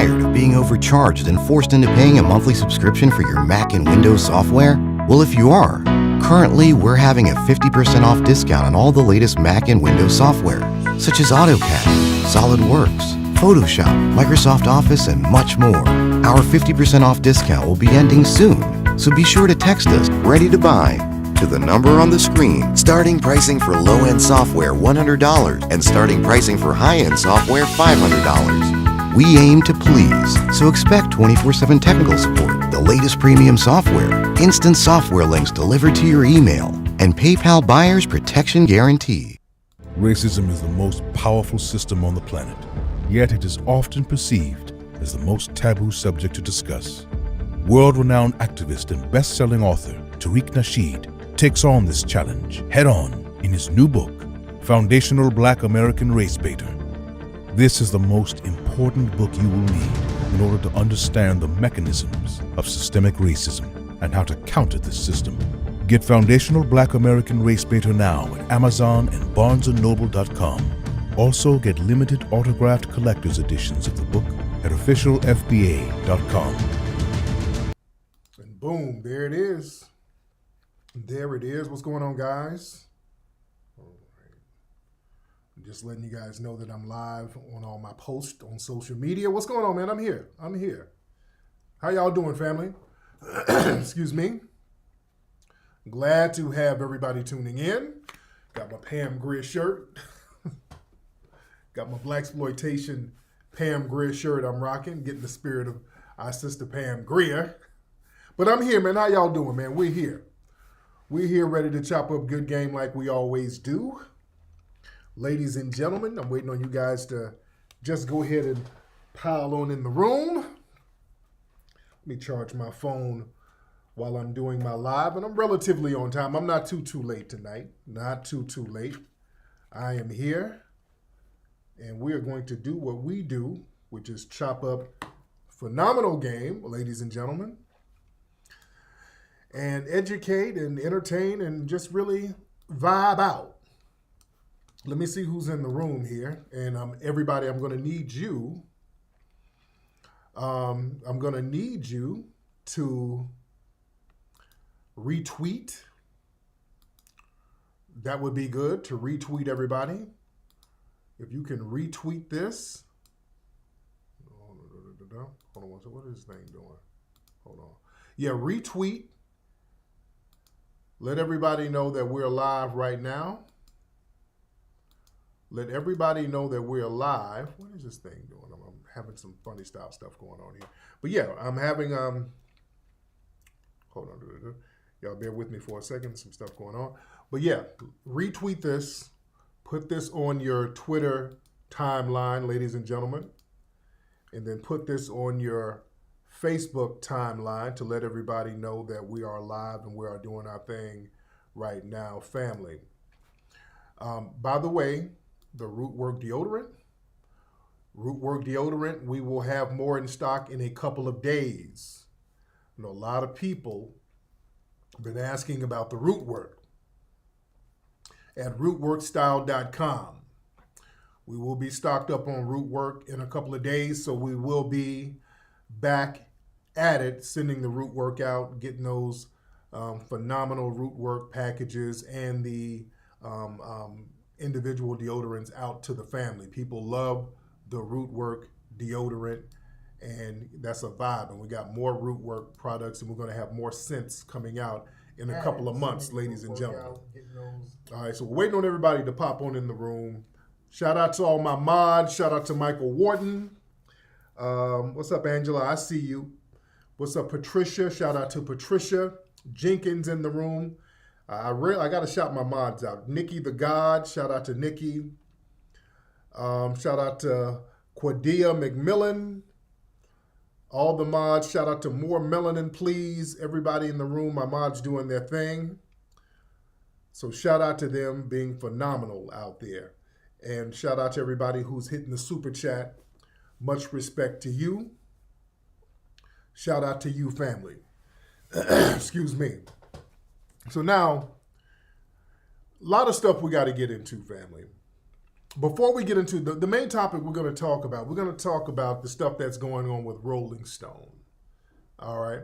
Tired of being overcharged and forced into paying a monthly subscription for your Mac and Windows software? Well, if you are, currently we're having a 50% off discount on all the latest Mac and Windows software, such as AutoCAD, SolidWorks, Photoshop, Microsoft Office, and much more. Our 50% off discount will be ending soon, so be sure to text us, ready to buy, to the number on the screen. Starting pricing for low-end software, $100, and starting pricing for high-end software, $500. We aim to please, so expect 24/7 technical support, the latest premium software, instant software links delivered to your email, and PayPal buyer's protection guarantee. Racism is the most powerful system on the planet, yet it is often perceived as the most taboo subject to discuss. World-renowned activist and best-selling author Tariq Nasheed takes on this challenge head-on in his new book, Foundational Black American Race Baiter. This is the most important book you will need in order to understand the mechanisms of systemic racism and how to counter this system. Get Foundational Black American Race Baiter now at Amazon and BarnesandNoble.com. Also get limited autographed collector's editions of the book at officialfba.com. And boom, there it is. There it is. What's going on, guys? Just letting you guys know that I'm live on all my posts on social media. What's going on, man? I'm here. How y'all doing, family? Excuse me. Glad to have everybody tuning in. Got my Pam Grier shirt. Got my Blaxploitation Pam Grier shirt I'm rocking. Getting the spirit of our sister Pam Grier. But I'm here, man. How y'all doing, man? We're here. We're here ready to chop up good game like we always do. Ladies and gentlemen, I'm waiting on you guys to just go ahead and pile on in the room. Let me charge my phone while I'm doing my live, and I'm relatively on time. I'm not too late tonight. Not too late. I am here, and we are going to do what we do, which is chop up phenomenal game, ladies and gentlemen, and educate and entertain and just really vibe out. Let me see who's in the room here. And everybody, I'm going to need you. I'm going to need you to retweet. That would be good, to retweet everybody. If you can retweet this. Hold on, what is this thing doing? Hold on. Yeah, retweet. Let everybody know that we're live right now. Let everybody know that we're live. What is this thing doing? I'm having some funny style stuff going on here. But yeah, I'm having, hold on. Y'all bear with me for a second. Some stuff going on. But yeah, retweet this. Put this on your Twitter timeline, ladies and gentlemen. And then put this on your Facebook timeline to let everybody know that we are live and we are doing our thing right now, family. By the way, the Rootwork deodorant, we will have more in stock in a couple of days. You know, a lot of people have been asking about the Rootwork at rootworkstyle.com. We will be stocked up on Rootwork in a couple of days, so we will be back at it, sending the Rootwork out, getting those phenomenal Rootwork packages and the individual deodorants out to the family. People love the Rootwork deodorant, and that's a vibe. And we got more Rootwork products, and we're going to have more scents coming out in a couple of months, ladies and gentlemen. All right, so we're waiting on everybody to pop on in the room. Shout out to all my mods. Shout out to Michael Wharton. What's up, Angela? I see you. What's up, Patricia? Shout out to Patricia Jenkins in the room. I got to shout my mods out. Nikki the God, shout out to Nikki. Shout out to Quadia McMillan. All the mods, shout out to More Melanin, please. Everybody in the room, my mods doing their thing. So shout out to them being phenomenal out there. And shout out to everybody who's hitting the super chat. Much respect to you. Shout out to you, family. Excuse me. So now, a lot of stuff we got to get into, family. before we get into the main topic we're going to talk about the stuff that's going on with Rolling Stone. All right.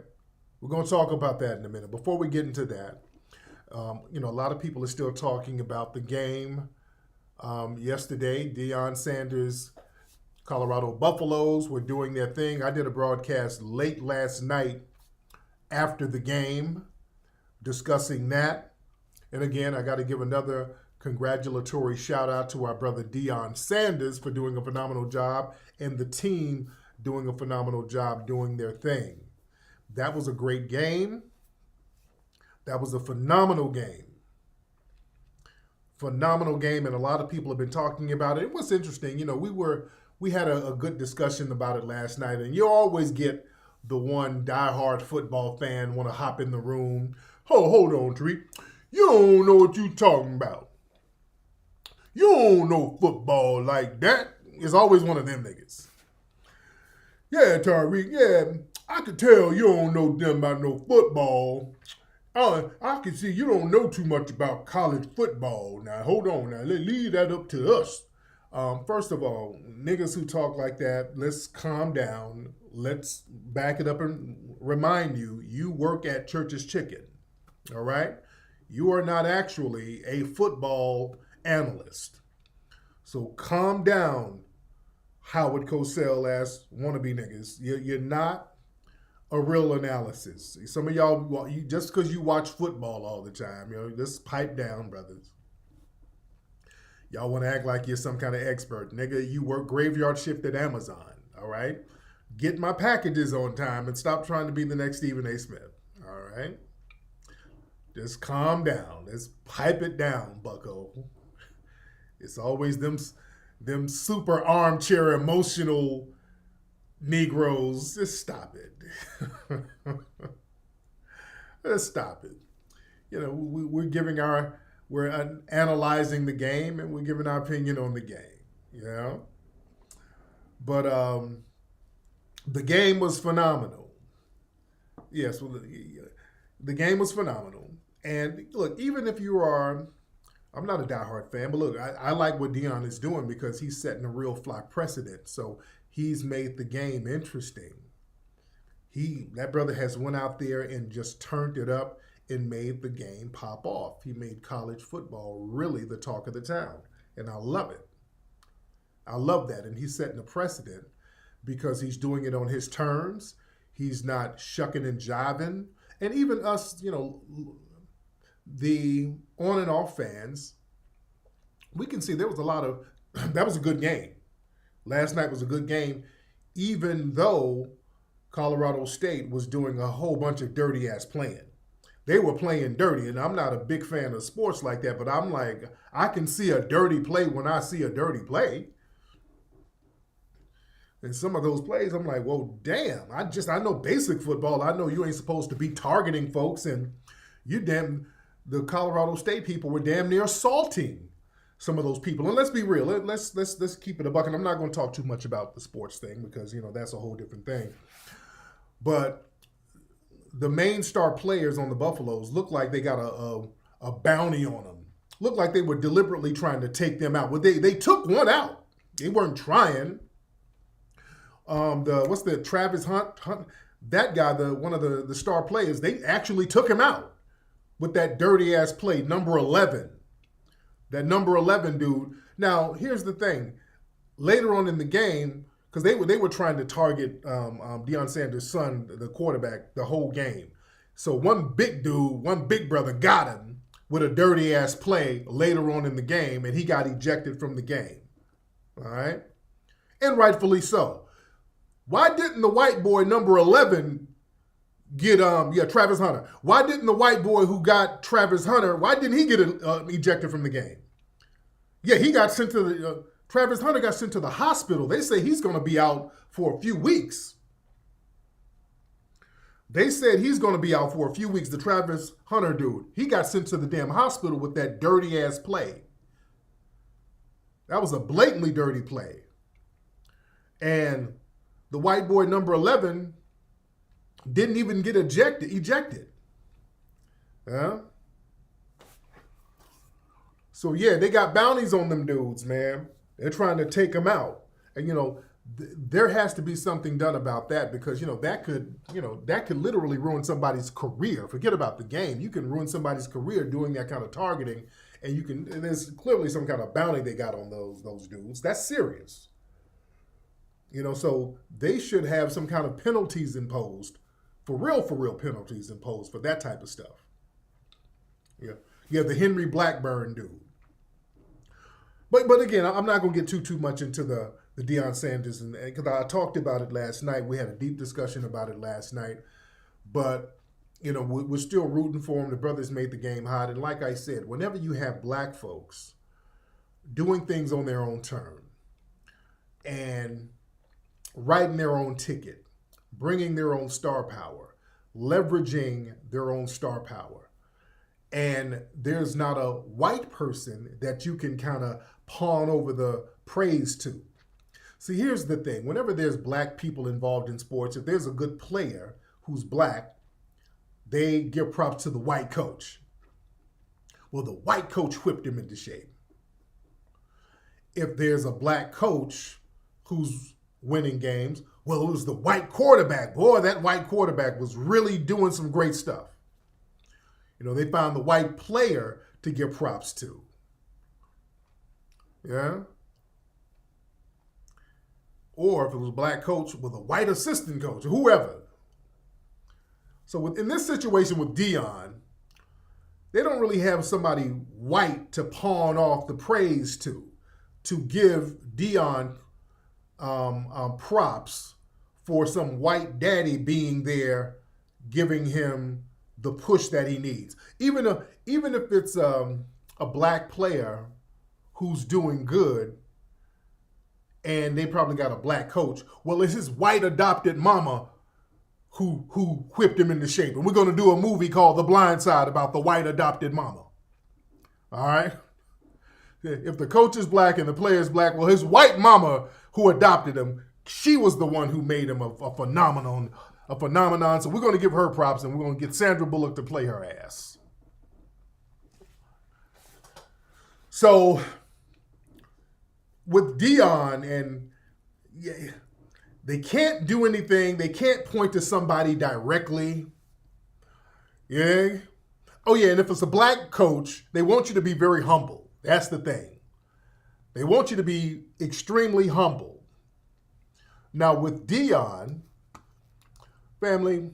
We're going to talk about that in a minute. Before we get into that, a lot of people are still talking about the game. Yesterday, Deion Sanders, Colorado Buffaloes were doing their thing. I did a broadcast late last night after the game discussing that. And again, I got to give another congratulatory shout out to our brother Deion Sanders for doing a phenomenal job and the team doing a phenomenal job doing their thing. That was a great game. That was a phenomenal game. Phenomenal game, and a lot of people have been talking about it. It was interesting. We had a good discussion about it last night, and you always get the one diehard football fan want to hop in the room. Oh, hold on, Tariq. You don't know what you talking about. You don't know football like that. It's always one of them niggas. Yeah, Tariq, yeah, I could tell you don't know them about no football. I can see you don't know too much about college football. Now, hold on. Now, leave that up to us. First of all, niggas who talk like that, let's calm down. Let's back it up and remind you, you work at Church's Chicken, all right? You are not actually a football analyst. So calm down, Howard Cosell ass wannabe niggas. You're not a real analysis. Some of y'all, just because you watch football all the time, just pipe down, brothers. Y'all want to act like you're some kind of expert. Nigga, you work graveyard shift at Amazon, all right? Get my packages on time and stop trying to be the next Stephen A. Smith, all right? Just calm down. Let's pipe it down, bucko. It's always them super armchair emotional Negroes. Just stop it. Just stop it. We're analyzing the game and we're giving our opinion on the game, But the game was phenomenal. Yes, well, the game was phenomenal. And look, even if you are, I'm not a diehard fan, but look, I like what Deion is doing because he's setting a real fly precedent. So he's made the game interesting. That brother has went out there and just turned it up and made the game pop off. He made college football really the talk of the town. And I love it. I love that. And he's setting a precedent because he's doing it on his terms. He's not shucking and jiving. And even us, the on and off fans, we can see there was a lot of, that was a good game. Last night was a good game, even though Colorado State was doing a whole bunch of dirty ass playing. They were playing dirty, and I'm not a big fan of sports like that, but I'm like, I can see a dirty play when I see a dirty play. And some of those plays, I'm like, well, damn, I know basic football. I know you ain't supposed to be targeting folks, and the Colorado State people were damn near assaulting some of those people. And let's be real. Let's keep it a buck. And I'm not going to talk too much about the sports thing because, that's a whole different thing. But the main star players on the Buffaloes look like they got a bounty on them. Looked like they were deliberately trying to take them out. Well, they took one out. They weren't trying. Travis Hunt, that guy, one of the star players, they actually took him out with that dirty ass play, number 11. That number 11 dude. Now, here's the thing. Later on in the game, because they were trying to target Deion Sanders' son, the quarterback, the whole game. So one big dude, one big brother got him with a dirty ass play later on in the game, and he got ejected from the game. All right? And rightfully so. Why didn't the white boy number 11 get Travis Hunter? Why didn't the white boy who got Travis Hunter, why didn't he get ejected from the game? Yeah, he got sent to the Travis Hunter got sent to the hospital. They say he's going to be out for a few weeks. They said he's going to be out for a few weeks. The Travis Hunter dude, he got sent to the damn hospital with that dirty ass play. That was a blatantly dirty play. And the white boy number 11 didn't even get ejected. So yeah, they got bounties on them dudes, man. They're trying to take him out. And, there has to be something done about that because, that could literally ruin somebody's career. Forget about the game. You can ruin somebody's career doing that kind of targeting. And there's clearly some kind of bounty they got on those dudes. That's serious. So they should have some kind of penalties imposed, for real penalties imposed for that type of stuff. Yeah. Yeah, the Henry Blackburn dude. But again, I'm not going to get too much into the Deion Sanders, because I talked about it last night. We had a deep discussion about it last night. But, we're still rooting for him. The brothers made the game hot. And like I said, whenever you have black folks doing things on their own term and writing their own ticket, bringing their own star power, leveraging their own star power, and there's not a white person that you can kind of pawn over the praise to. See, here's the thing. Whenever there's black people involved in sports, if there's a good player who's black, they give props to the white coach. Well, the white coach whipped him into shape. If there's a black coach who's winning games, well, it was the white quarterback. Boy, that white quarterback was really doing some great stuff. They found the white player to give props to. Yeah? Or if it was a black coach with a white assistant coach, or whoever. So in this situation with Deion, they don't really have somebody white to pawn off the praise to give Deion props for some white daddy being there, giving him the push that he needs. Even if it's a black player who's doing good, and they probably got a black coach. Well, it's his white adopted mama who whipped him into shape. And we're going to do a movie called The Blind Side about the white adopted mama. All right? If the coach is black and the player is black, well, his white mama who adopted him, she was the one who made him a phenomenon. So we're going to give her props, and we're going to get Sandra Bullock to play her ass. So with Deion, and they can't do anything. They can't point to somebody directly. Yeah. Oh, yeah, and if it's a black coach, they want you to be very humble. That's the thing. They want you to be extremely humble. Now, with Deion, family,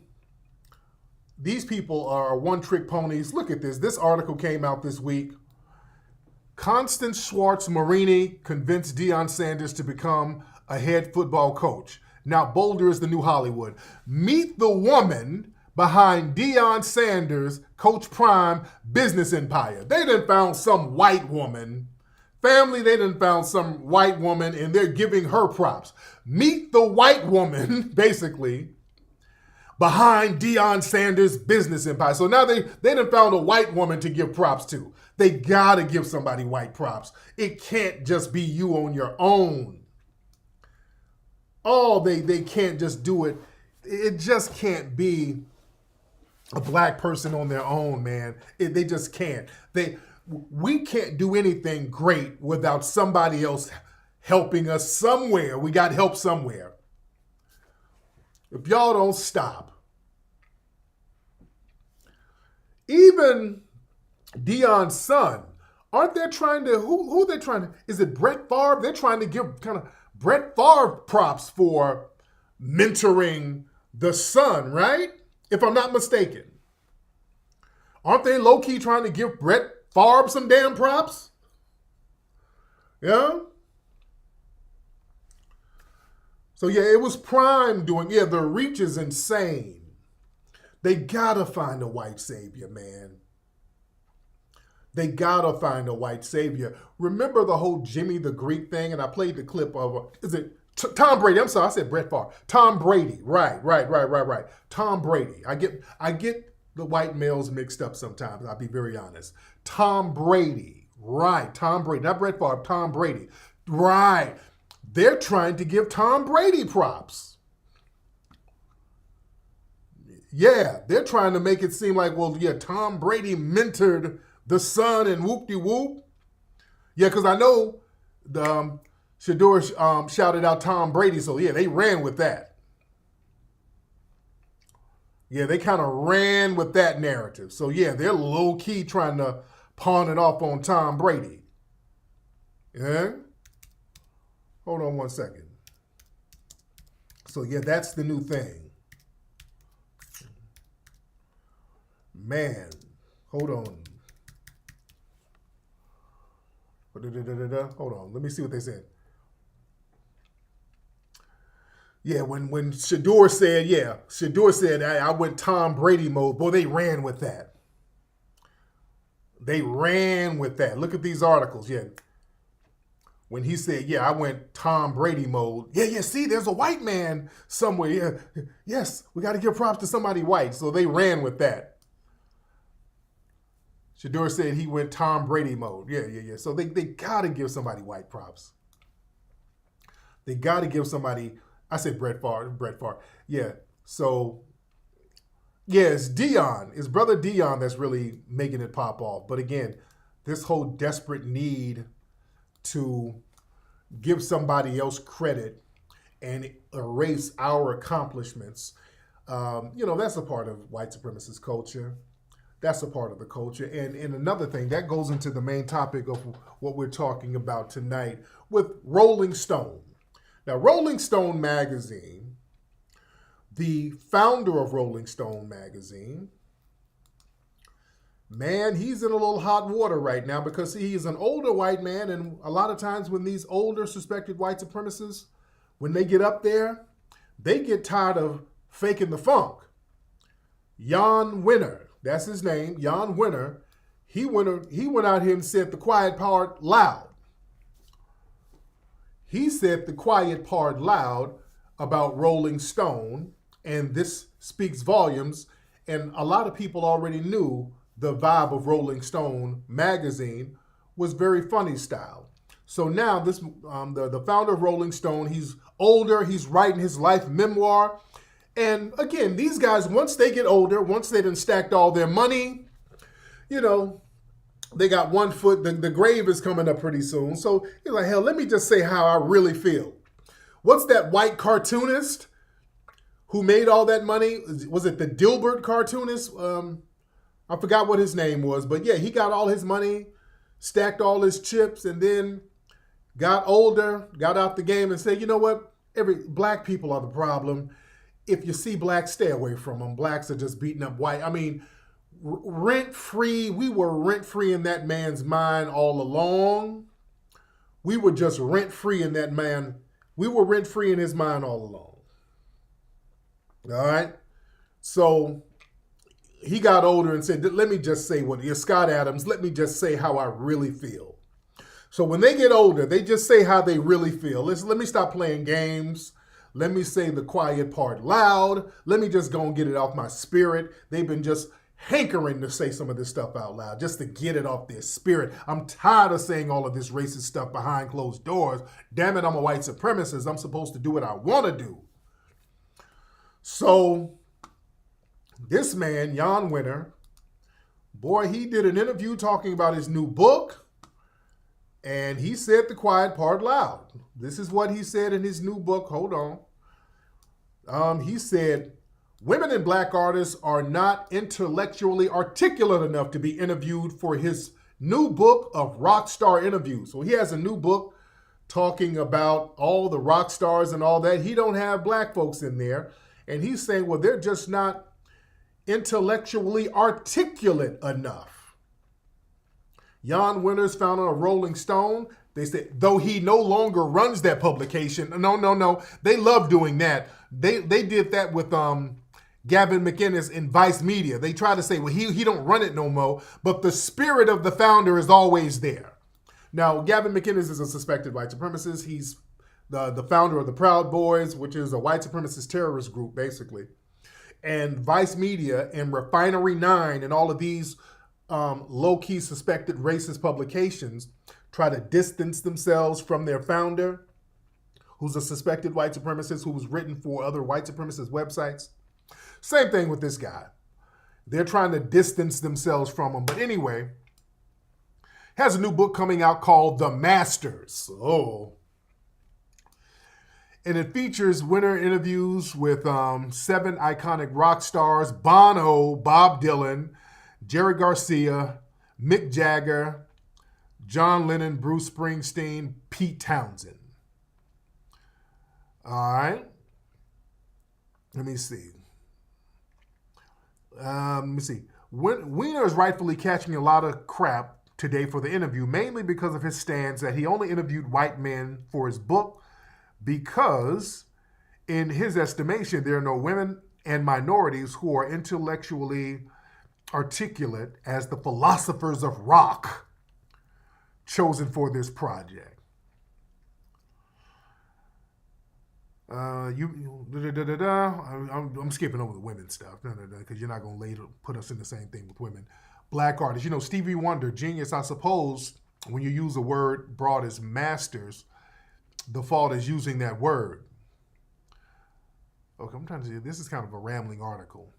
these people are one-trick ponies. Look at this. This article came out this week. Constance Schwartz-Marini convinced Deion Sanders to become a head football coach. Now Boulder is the new Hollywood. Meet the woman behind Deion Sanders' Coach Prime business empire. They done found some white woman. Family, they done found some white woman, and they're giving her props. Meet the white woman, basically, behind Deion Sanders' business empire. So now they done found a white woman to give props to. They gotta give somebody white props. It can't just be you on your own. Oh, they can't just do it. It just can't be a black person on their own, man. They just can't. We can't do anything great without somebody else helping us somewhere. We got help somewhere. If y'all don't stop. Even Deion's son, aren't they trying to, who are they trying to, is it Brett Favre? They're trying to give kind of Brett Favre props for mentoring the son, right? If I'm not mistaken. Aren't they low-key trying to give Brett Favre some damn props? Yeah? So yeah, it was Prime doing, the reach is insane. They gotta find a white savior, man. They gotta find a white savior. Remember the whole Jimmy the Greek thing? And I played the clip of, is it Tom Brady? I'm sorry, I said Brett Favre. Tom Brady, right. Tom Brady. I get the white males mixed up sometimes, I'll be very honest. Tom Brady, right. Tom Brady, not Brett Favre, Tom Brady. Right. They're trying to give Tom Brady props. Yeah, they're trying to make it seem like, well, yeah, Tom Brady mentored the son and whoop-de-whoop. Yeah, because I know Shador shouted out Tom Brady, so yeah, they ran with that. Yeah, they kind of ran with that narrative. So yeah, they're low-key trying to pawn it off on Tom Brady. Yeah? Hold on one second. So yeah, that's the new thing. Man, hold on. Hold on, let me see what they said. Yeah, when Shador said, I went Tom Brady mode. Boy, they ran with that. They ran with that. Look at these articles. Yeah. When he said, I went Tom Brady mode. Yeah, see, there's a white man somewhere. Yeah, yes, we got to give props to somebody white. So they ran with that. Shador said he went Tom Brady mode. Yeah. So they got to give somebody white props. They got to give somebody... I said Brett Favre. Yeah. So, yeah, it's Deion. It's brother Deion that's really making it pop off. But again, this whole desperate need to give somebody else credit and erase our accomplishments, that's a part of white supremacist culture. That's a part of the culture. And another thing, that goes into the main topic of what we're talking about tonight with Rolling Stone. Now, Rolling Stone magazine, the founder of Rolling Stone magazine, man, he's in a little hot water right now because he's an older white man, and a lot of times when these older suspected white supremacists, when they get up there, they get tired of faking the funk. Jan Winter, that's his name, Jan Winter, he went out here and said the quiet part loud. He said the quiet part loud about Rolling Stone, and this speaks volumes. And a lot of people already knew the vibe of Rolling Stone magazine was very funny style. So now this the founder of Rolling Stone, he's older, he's writing his life memoir. And again, these guys, once they get older, once they done stacked all their money, they got one foot, the grave is coming up pretty soon. So he's like, hell, let me just say how I really feel. What's that white cartoonist who made all that money? Was it the Dilbert cartoonist? I forgot what his name was. But yeah, he got all his money, stacked all his chips, and then got older, got out the game and said, you know what? Black people are the problem. If you see blacks, stay away from them. Blacks are just beating up white. I mean, rent-free, we were rent-free in that man's mind all along. We were just rent-free in that man. We were rent-free in his mind all along. All right? So he got older and said, let me just say Scott Adams, let me just say how I really feel. So when they get older, they just say how they really feel. Let me stop playing games. Let me say the quiet part loud. Let me just go and get it off my spirit. They've been just hankering to say some of this stuff out loud, just to get it off their spirit. I'm tired of saying all of this racist stuff behind closed doors. Damn it, I'm a white supremacist. I'm supposed to do what I want to do. So this man, Jan Winter, boy, he did an interview talking about his new book, and he said the quiet part loud. This is what he said in his new book. Hold on. He said, women and black artists are not intellectually articulate enough to be interviewed for his new book of rock star interviews. So he has a new book talking about all the rock stars and all that. He don't have black folks in there. And he's saying, well, they're just not intellectually articulate enough. Jan Winter's found on a Rolling Stone. They said, though he no longer runs that publication. No. They love doing that. They did that with Gavin McInnes in Vice Media. They try to say, well, he don't run it no more, but the spirit of the founder is always there. Now, Gavin McInnes is a suspected white supremacist. He's the founder of the Proud Boys, which is a white supremacist terrorist group, basically. And Vice Media and Refinery 9 and all of these low-key suspected racist publications try to distance themselves from their founder, who's a suspected white supremacist who was written for other white supremacist websites. Same thing with this guy. They're trying to distance themselves from him. But anyway, has a new book coming out called The Masters. Oh, And it features winter interviews with 7 iconic rock stars: Bono, Bob Dylan, Jerry Garcia, Mick Jagger, John Lennon, Bruce Springsteen, Pete Townsend. All right. Let me see. Weiner is rightfully catching a lot of crap today for the interview, mainly because of his stance that he only interviewed white men for his book because, in his estimation, there are no women and minorities who are intellectually articulate as the philosophers of rock chosen for this project. I'm skipping over the women stuff, because you're not going to later put us in the same thing with women. Black artists, Stevie Wonder, genius, I suppose. When you use a word broad as masters, the fault is using that word. Okay, I'm trying to see. This is kind of a rambling article.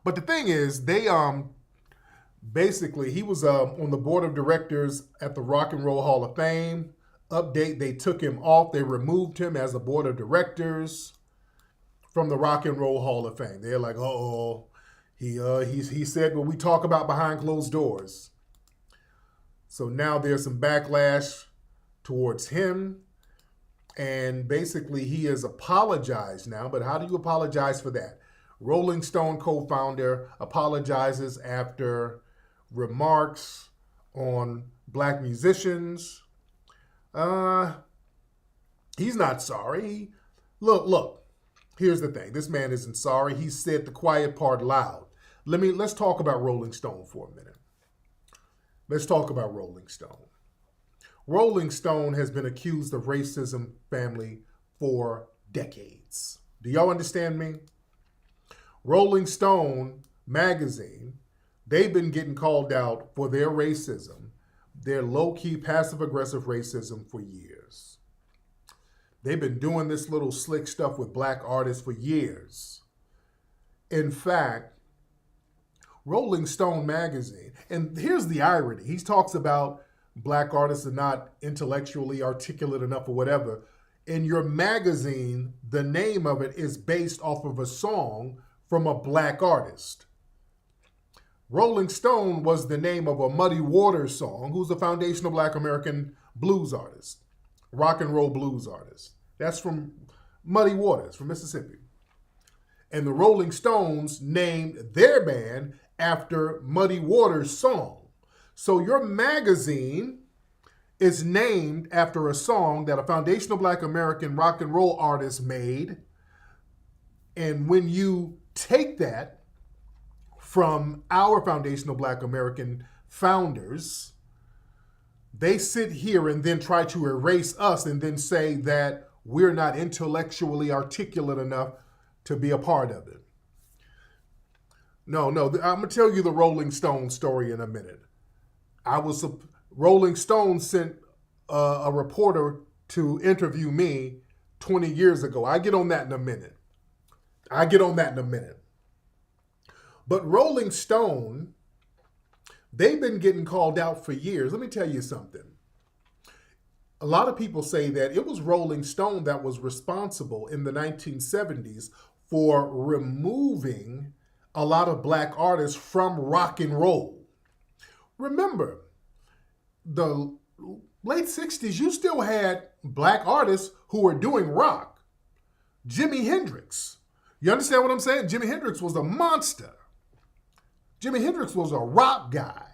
But the thing is, they basically, he was on the board of directors at the Rock and Roll Hall of Fame. Update, they took him off. They removed him as a board of directors from the Rock and Roll Hall of Fame. They're like, he said what we talk about behind closed doors. So now there's some backlash towards him. And basically he has apologized now. But how do you apologize for that? Rolling Stone co-founder apologizes after remarks on black musicians. He's not sorry. Look, here's the thing. This man isn't sorry. He said the quiet part loud. Let's talk about Rolling Stone for a minute. Let's talk about Rolling Stone. Rolling Stone has been accused of racism, family, for decades. Do y'all understand me? Rolling Stone magazine, they've been getting called out for their racism, their low-key passive-aggressive racism for years. They've been doing this little slick stuff with black artists for years. In fact, Rolling Stone magazine, and here's the irony. He talks about black artists are not intellectually articulate enough or whatever. In your magazine, the name of it is based off of a song from a black artist. Rolling Stone was the name of a Muddy Waters song, who's a foundational black American blues artist, rock and roll blues artist. That's from Muddy Waters, from Mississippi. And the Rolling Stones named their band after Muddy Waters' song. So your magazine is named after a song that a foundational black American rock and roll artist made. And when you take that from our foundational black American founders, they sit here and then try to erase us and then say that we're not intellectually articulate enough to be a part of it. No, I'm going to tell you the Rolling Stone story in a minute. Rolling Stone sent a reporter to interview me 20 years ago. I get on that in a minute. But Rolling Stone, they've been getting called out for years. Let me tell you something. A lot of people say that it was Rolling Stone that was responsible in the 1970s for removing a lot of black artists from rock and roll. Remember, the late 60s, you still had black artists who were doing rock. Jimi Hendrix. You understand what I'm saying? Jimi Hendrix was a monster. Jimi Hendrix was a rock guy.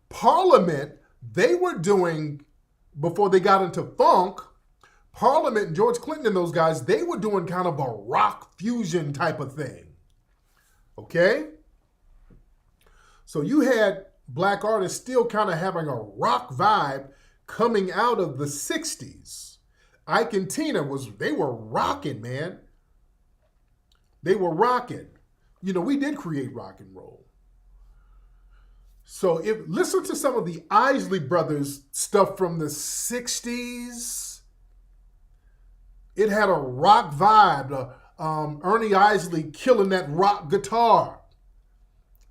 Parliament, they were doing, before they got into funk, Parliament and George Clinton and those guys, they were doing kind of a rock fusion type of thing. Okay? So you had black artists still kind of having a rock vibe coming out of the 60s. Ike and Tina, they were rocking, man. They were rocking. We did create rock and roll. So listen to some of the Isley Brothers stuff from the 60s. It had a rock vibe. Ernie Isley killing that rock guitar,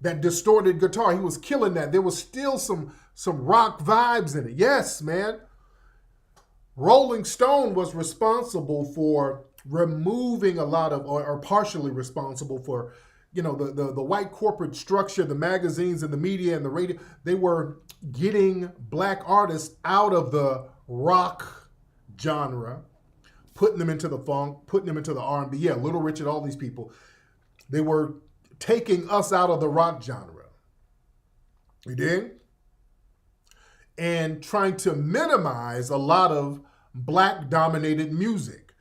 that distorted guitar. He was killing that. There was still some rock vibes in it. Yes, man. Rolling Stone was responsible for removing a lot of, or partially responsible for, the white corporate structure, the magazines and the media and the radio. They were getting black artists out of the rock genre, putting them into the funk, putting them into the R&B. Yeah, Little Richard, all these people. They were taking us out of the rock genre. You dig? And trying to minimize a lot of black-dominated music.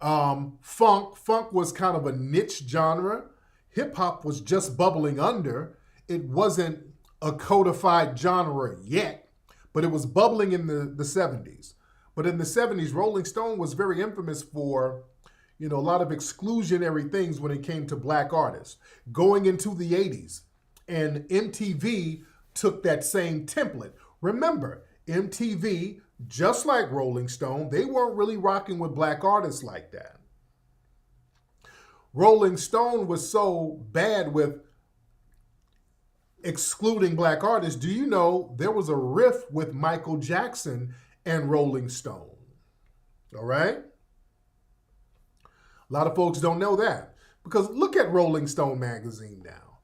Funk was kind of a niche genre. Hip-hop was just bubbling under. It wasn't a codified genre yet, but it was bubbling in the 70s. But in the 70s, Rolling Stone was very infamous for, a lot of exclusionary things when it came to black artists. Going into the 80s, and MTV took that same template. Remember, MTV, just like Rolling Stone, they weren't really rocking with black artists like that. Rolling Stone was so bad with excluding black artists. Do you know there was a riff with Michael Jackson and Rolling Stone? All right? A lot of folks don't know that, because look at Rolling Stone magazine now.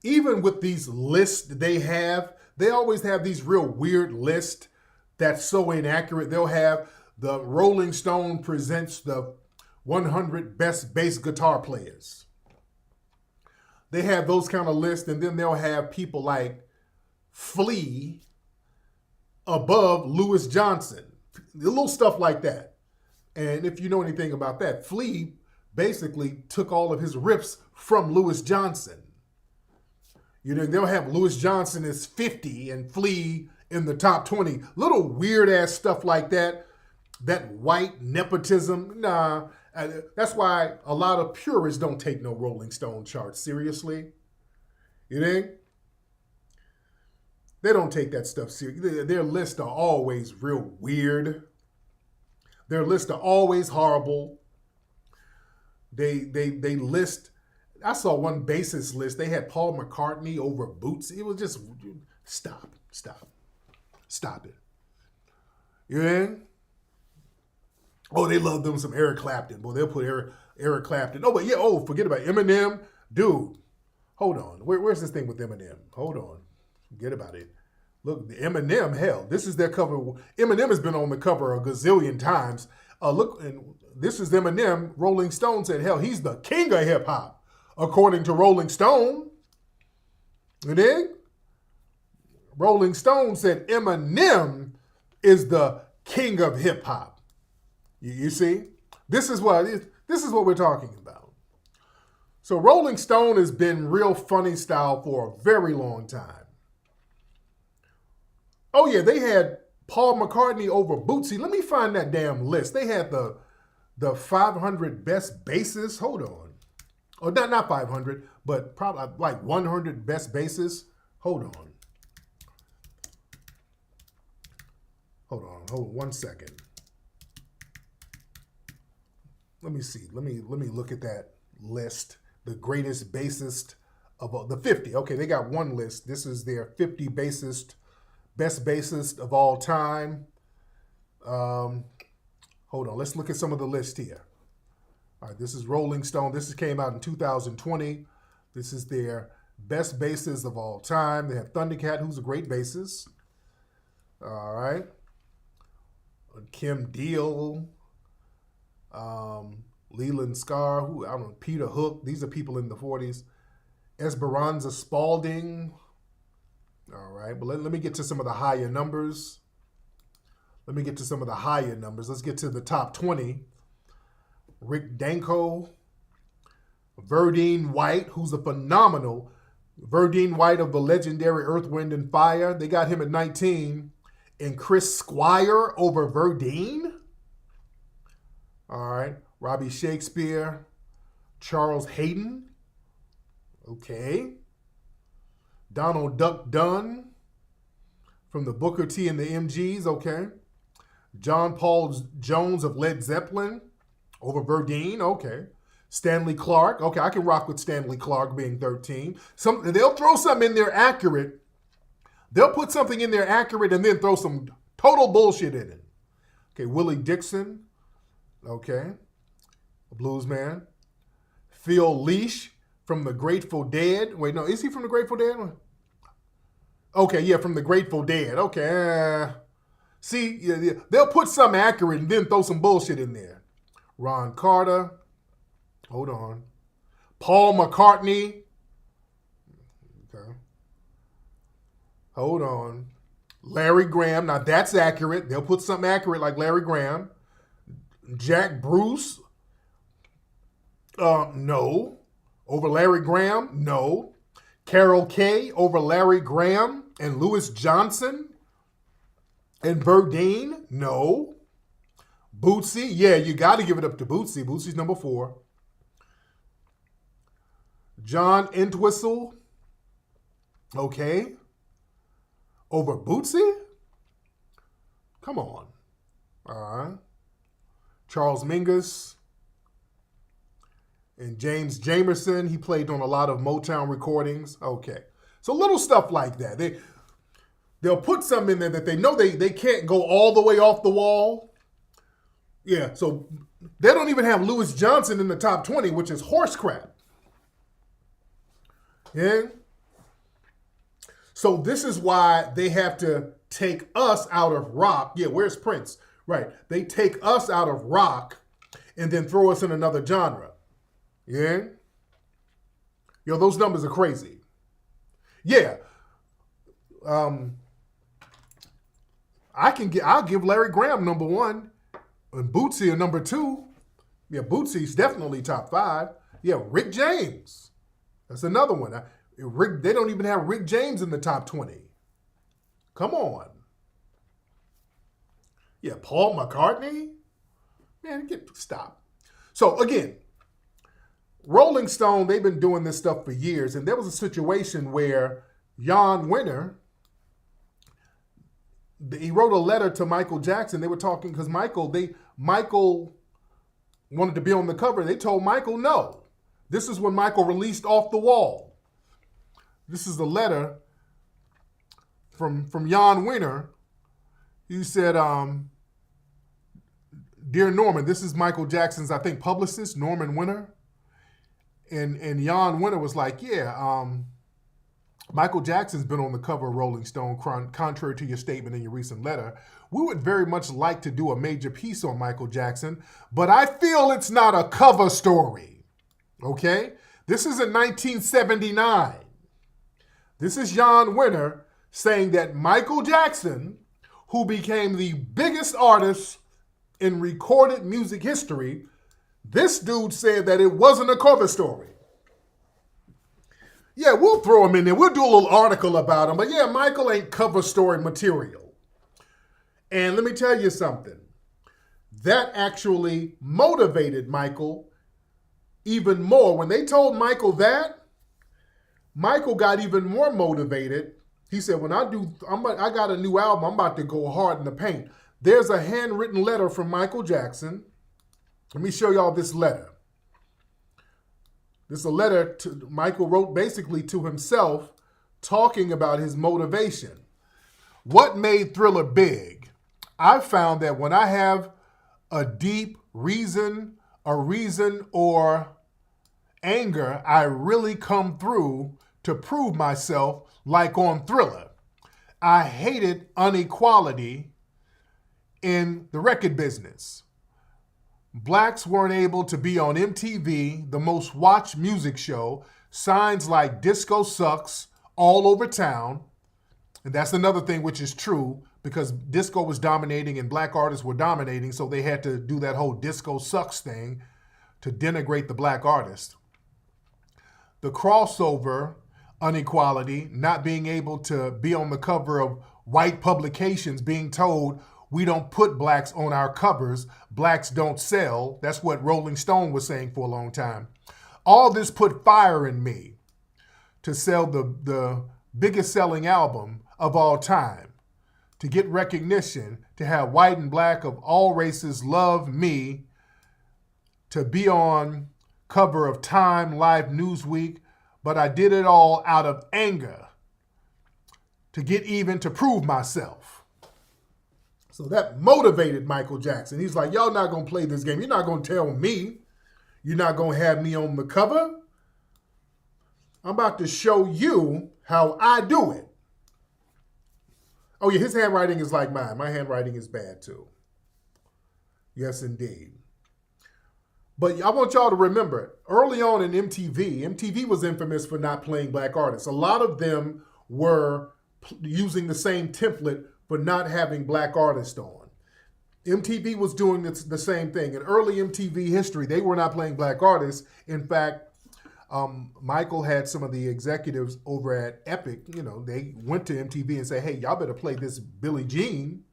Even with these lists they always have these real weird lists that's so inaccurate. They'll have the Rolling Stone presents the 100 best bass guitar players. They have those kind of lists, and then they'll have people like Flea above Louis Johnson. A little stuff like that. And if you know anything about that, Flea basically took all of his riffs from Louis Johnson. They'll have Louis Johnson as 50 and Flea in the top 20. Little weird ass stuff like that. That white nepotism. Nah. That's why a lot of purists don't take no Rolling Stone charts seriously. You think? They don't take that stuff seriously. Their lists are always real weird. Their lists are always horrible. They list. I saw one bassist list. They had Paul McCartney over Bootsy. It was just, stop it. You know? Oh, they love them some Eric Clapton. Boy, they'll put Eric Clapton. Oh, but yeah, forget about Eminem. Dude, hold on. Where's this thing with Eminem? Hold on. Forget about it. Look, the Eminem, hell, this is their cover. Eminem has been on the cover a gazillion times. Look, and this is Eminem. Rolling Stone said, hell, he's the king of hip hop, according to Rolling Stone. You dig? Rolling Stone said Eminem is the king of hip hop. You see? This is what we're talking about. So Rolling Stone has been real funny style for a very long time. Oh yeah, they had Paul McCartney over Bootsy. Let me find that damn list. They had the 500 best bassists. Hold on. Oh, not 500, but probably like 100 best bassists. Hold on. Hold on 1 second. Let me see. Let me look at that list. The greatest bassist of all, the 50. Okay, they got one list. This is their 50 best bassist of all time. Hold on. Let's look at some of the list here. All right, this is Rolling Stone. This came out in 2020. This is their best bassist of all time. They have Thundercat, who's a great bassist. All right. Kim Deal. Leland Sklar, who I don't know, Peter Hook. These are people in the 40s. Esperanza Spalding. All right, but let me get to some of the higher numbers. Let's get to the top 20. Rick Danko. Verdine White, who's a phenomenal. Verdine White of the legendary Earth, Wind, and Fire. They got him at 19. And Chris Squire over Verdine. All right. Robbie Shakespeare. Charles Hayden. Okay. Donald Duck Dunn from the Booker T and the MGs. Okay. John Paul Jones of Led Zeppelin over Verdine. Okay. Stanley Clarke. Okay, I can rock with Stanley Clarke being 13. They'll throw something in there accurate. They'll put something in there accurate and then throw some total bullshit in it. Okay, Willie Dixon. Okay, a blues man. Phil Lesh from the Grateful Dead. Wait, no, is he from the Grateful Dead? Okay, yeah, from the Grateful Dead. Okay. See, yeah, they'll put something accurate and then throw some bullshit in there. Ron Carter. Hold on. Paul McCartney. Okay. Hold on. Larry Graham. Now that's accurate. They'll put something accurate like Larry Graham. Jack Bruce. No. Over Larry Graham? No. Carol Kay over Larry Graham and Louis Johnson and Verdine? No. Bootsy? Yeah, you got to give it up to Bootsy. Bootsy's number 4. John Entwistle? Okay. Over Bootsy? Come on. All right. Charles Mingus and James Jamerson. He played on a lot of Motown recordings. Okay. So little stuff like that. They'll put something in there that they know they can't go all the way off the wall. Yeah, so they don't even have Louis Johnson in the top 20, which is horse crap. Yeah. So this is why they have to take us out of rock. Yeah, where's Prince? Right. They take us out of rock and then throw us in another genre. Yeah. Yo, those numbers are crazy. Yeah. I'll give Larry Graham number 1 and Bootsy a number 2. Yeah, Bootsy's definitely top 5. Yeah, Rick James. That's another one. They don't even have Rick James in the top 20. Come on. Yeah, Paul McCartney? Man, stop. So again, Rolling Stone, they've been doing this stuff for years, and there was a situation where Jan Winter, he wrote a letter to Michael Jackson. They were talking because Michael wanted to be on the cover. They told Michael no. This is when Michael released Off the Wall. This is a letter from Jan Winter. He said, Dear Norman, this is Michael Jackson's, I think, publicist, Norman Winter. And Jan Winter was like, yeah, Michael Jackson's been on the cover of Rolling Stone, contrary to your statement in your recent letter. We would very much like to do a major piece on Michael Jackson, but I feel it's not a cover story. Okay? This is in 1979. This is Jan Winter saying that Michael Jackson, who became the biggest artist in recorded music history, this dude said that it wasn't a cover story. Yeah, we'll throw him in there. We'll do a little article about him. But yeah, Michael ain't cover story material. And let me tell you something. That actually motivated Michael even more. When they told Michael that, Michael got even more motivated. He said, when I got a new album, I'm about to go hard in the paint. There's a handwritten letter from Michael Jackson. Let me show y'all this letter. This is a letter Michael wrote basically to himself, talking about his motivation. What made Thriller big? I found that when I have a deep reason or anger, I really come through to prove myself, like on Thriller. I hated inequality in the record business. Blacks weren't able to be on MTV, the most watched music show, signs like Disco Sucks all over town. And that's another thing which is true, because disco was dominating and black artists were dominating, so they had to do that whole Disco Sucks thing to denigrate the black artist. The crossover inequality, not being able to be on the cover of white publications, being told, we don't put blacks on our covers. Blacks don't sell. That's what Rolling Stone was saying for a long time. All this put fire in me to sell the biggest selling album of all time, to get recognition, to have white and black of all races love me, to be on cover of Time, Life, Newsweek, but I did it all out of anger, to get even, to prove myself. So that motivated Michael Jackson. He's like, y'all not going to play this game. You're not going to tell me. You're not going to have me on the cover. I'm about to show you how I do it. Oh, yeah, his handwriting is like mine. My handwriting is bad, too. Yes, indeed. But I want y'all to remember, early on in MTV was infamous for not playing black artists. A lot of them were using the same template for not having black artists on. MTV was doing the same thing. In early MTV history, they were not playing black artists. In fact, Michael had some of the executives over at Epic, they went to MTV and said, hey, y'all better play this Billie Jean.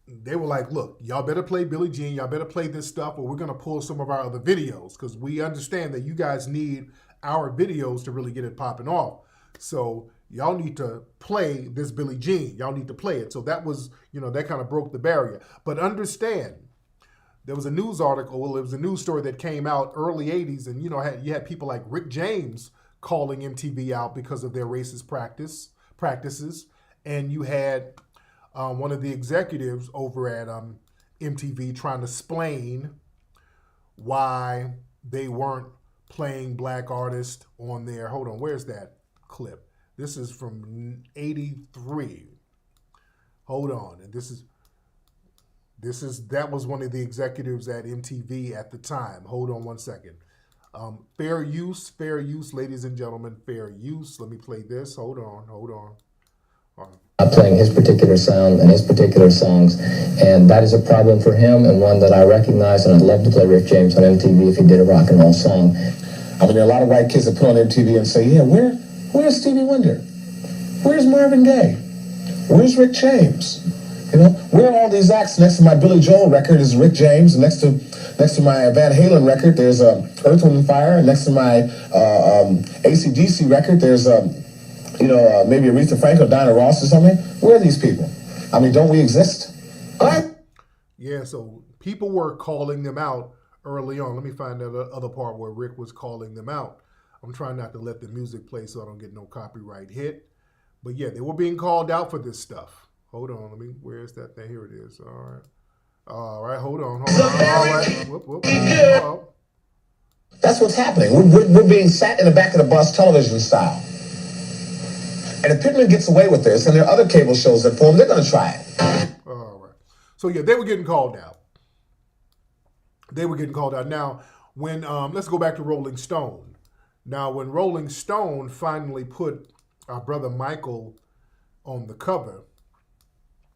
They were like, look, y'all better play Billie Jean, y'all better play this stuff, or we're going to pull some of our other videos because we understand that you guys need our videos to really get it popping off. So y'all need to play this Billie Jean. Y'all need to play it. So that was, that kind of broke the barrier. But understand, there was a news article, it was a news story that came out early 80s, and you had people like Rick James calling MTV out because of their racist practices. And you had one of the executives over at MTV trying to explain why they weren't playing black artists on there. Hold on, where's that clip? This is from 83. Hold on, and that was one of the executives at MTV at the time. Hold on one second. Fair use, ladies and gentlemen, fair use. Let me play this. Hold on. Playing his particular sound and his particular songs, and that is a problem for him, and one that I recognize, and I'd love to play Rick James on MTV if he did a rock and roll song. I mean, there are a lot of white kids that put on MTV and say, yeah, where's Stevie Wonder? Where's Marvin Gaye? Where's Rick James? Where are all these acts? Next to my Billy Joel record is Rick James, and next to my Van Halen record, there's Earth, Wind & Fire, and next to my AC/DC record, there's maybe Aretha Franklin, Diana Ross or something. Where are these people? I mean, don't we exist? Yeah, so people were calling them out early on. Let me find that other part where Rick was calling them out. I'm trying not to let the music play so I don't get no copyright hit. But yeah, they were being called out for this stuff. Hold on, where's that thing? Here it is. All right, hold on. All right. Whoop. That's what's happening. We're being sat in the back of the bus television style. And if Pittman gets away with this, and there are other cable shows that form, they're going to try it. All right. So, yeah, they were getting called out. Now, when, let's go back to Rolling Stone. Now, when Rolling Stone finally put our brother Michael on the cover,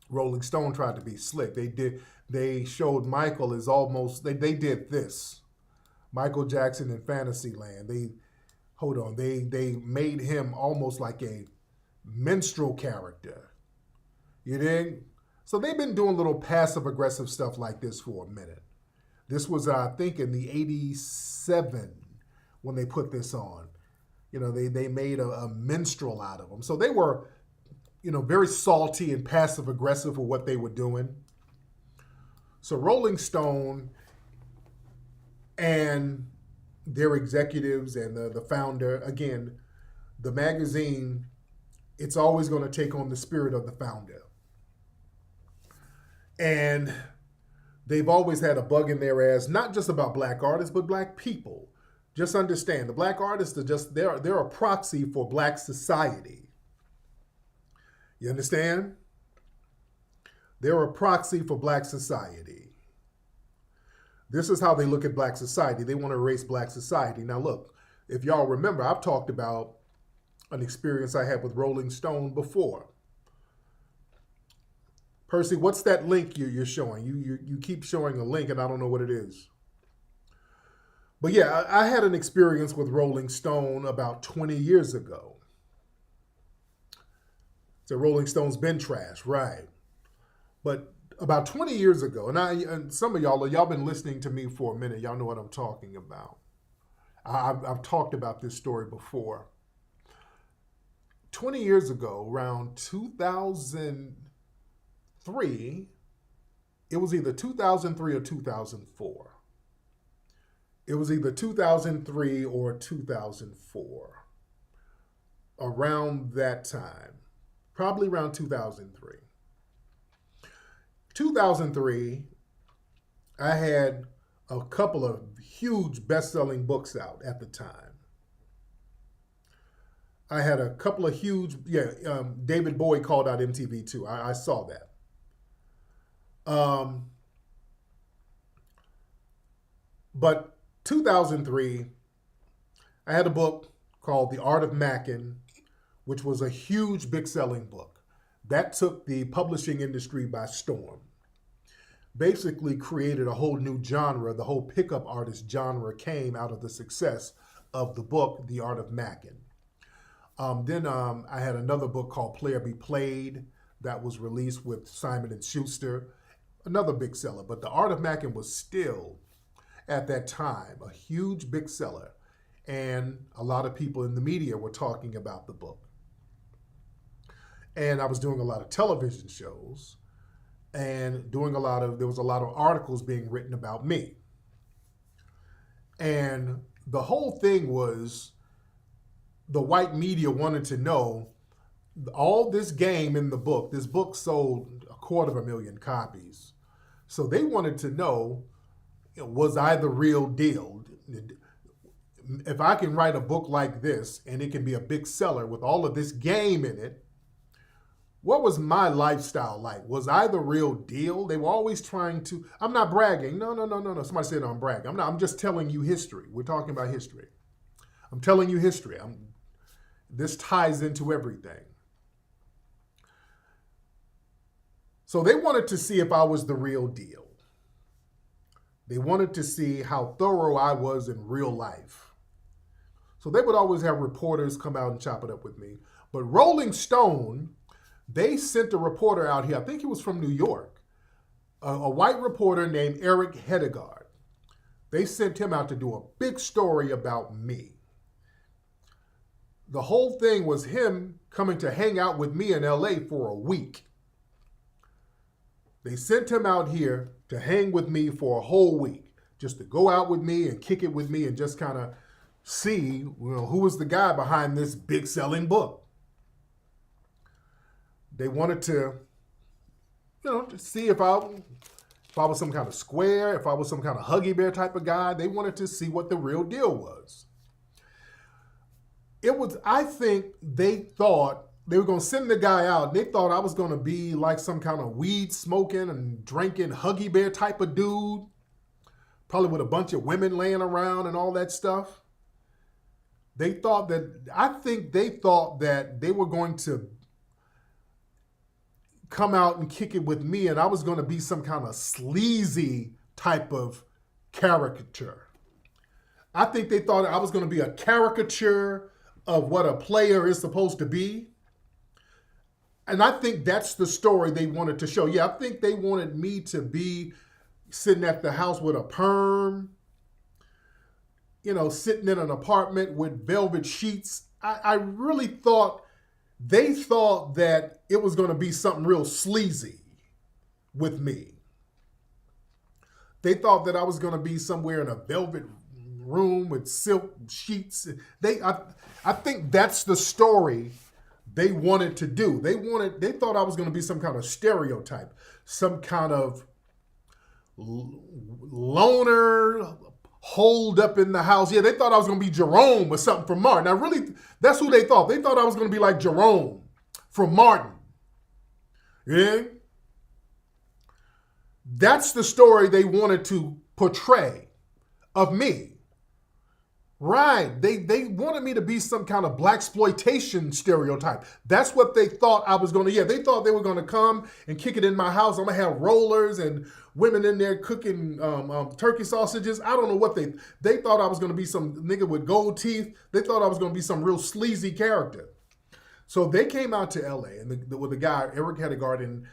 Rolling Stone tried to be slick. They showed Michael as almost, they did this. Michael Jackson in Fantasyland. They made him almost like a minstrel character. You dig? So they've been doing little passive-aggressive stuff like this for a minute. This was, I think, in the 87 when they put this on. They made a minstrel out of him. So they were, very salty and passive-aggressive for what they were doing. So Rolling Stone and their executives and the founder, again, the magazine, it's always going to take on the spirit of the founder. And they've always had a bug in their ass, not just about black artists, but black people. Just understand, the black artists are just, they're a proxy for black society. You understand? They're a proxy for black society. This is how they look at black society. They want to erase black society. Now look, if y'all remember, I've talked about an experience I had with Rolling Stone before. Percy, what's that link you're showing? You keep showing a link and I don't know what it is. But yeah, I had an experience with Rolling Stone about 20 years ago. So Rolling Stone's been trash, right? But about 20 years ago, and some of y'all been listening to me for a minute. Y'all know what I'm talking about. I've talked about this story before. 20 years ago, around 2003, it was either 2003 or 2004. It was either 2003 or 2004. Around that time, probably around 2003. 2003, I had a couple of huge best-selling books out at the time. I had a couple of huge, David Bowie called out MTV too. I saw that. But 2003, I had a book called The Art of Mackin', which was a huge, big-selling book. That took the publishing industry by storm. Basically created a whole new genre. The whole pickup artist genre came out of the success of the book, The Art of Mackin'. Then I had another book called Player Be Played that was released with Simon & Schuster, another big seller. But The Art of Mackin' was still, at that time, a huge big seller. And a lot of people in the media were talking about the book. And I was doing a lot of television shows and there was a lot of articles being written about me. And the whole thing was the white media wanted to know all this game in the book. This book sold 250,000 copies. So they wanted to know, was I the real deal? If I can write a book like this and it can be a big seller with all of this game in it, what was my lifestyle like? Was I the real deal? They were always trying to, I'm not bragging. No. Somebody said I'm bragging. I'm just telling you history. We're talking about history. I'm telling you history. This ties into everything. So they wanted to see if I was the real deal. They wanted to see how thorough I was in real life. So they would always have reporters come out and chop it up with me. But Rolling Stone, they sent a reporter out here, I think he was from New York, a white reporter named Eric Hedegaard. They sent him out to do a big story about me. The whole thing was him coming to hang out with me in LA for a week. They sent him out here to hang with me for a whole week, just to go out with me and kick it with me and just kind of see, who was the guy behind this big selling book. They wanted to, to see if I was some kind of square, if I was some kind of Huggy Bear type of guy. They wanted to see what the real deal was. I think they thought they were going to send the guy out. They thought I was going to be like some kind of weed smoking and drinking Huggy Bear type of dude, probably with a bunch of women laying around and all that stuff. I think they thought that they were going to come out and kick it with me and I was going to be some kind of sleazy type of caricature. I think they thought I was going to be a caricature of what a player is supposed to be. And I think that's the story they wanted to show. Yeah, I think they wanted me to be sitting at the house with a perm, sitting in an apartment with velvet sheets. I really thought they thought that it was going to be something real sleazy with me. They thought that I was going to be somewhere in a velvet room with silk sheets. I think that's the story they wanted to do. They thought I was going to be some kind of stereotype, some kind of loner, holed up in the house. Yeah, they thought I was going to be Jerome or something from Martin. Now, really, that's who they thought. They thought I was going to be like Jerome from Martin. Yeah? That's the story they wanted to portray of me. Right. They wanted me to be some kind of blaxploitation stereotype. That's what they thought I was going to. Yeah, they thought they were going to come and kick it in my house. I'm going to have rollers and women in there cooking turkey sausages. I don't know what they thought I was going to be some nigga with gold teeth. They thought I was going to be some real sleazy character. So they came out to LA and with the guy, Eric Hedegaard, and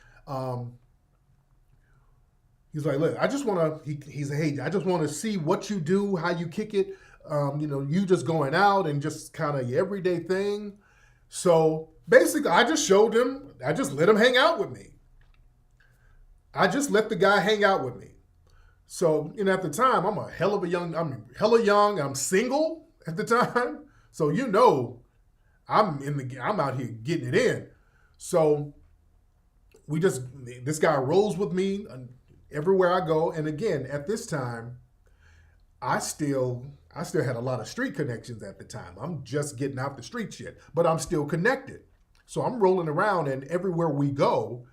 he's like, look, I just want to, he's like, hey, I just want to see what you do, how you kick it. You just going out and just kind of your everyday thing. So basically, I just let him hang out with me. I just let the guy hang out with me. So, at the time, I'm hella young, I'm single at the time. So, I'm out here getting it in. So, this guy rolls with me everywhere I go. And again, at this time, I still had a lot of street connections at the time. I'm just getting out the street shit, but I'm still connected. So I'm rolling around, and everywhere we go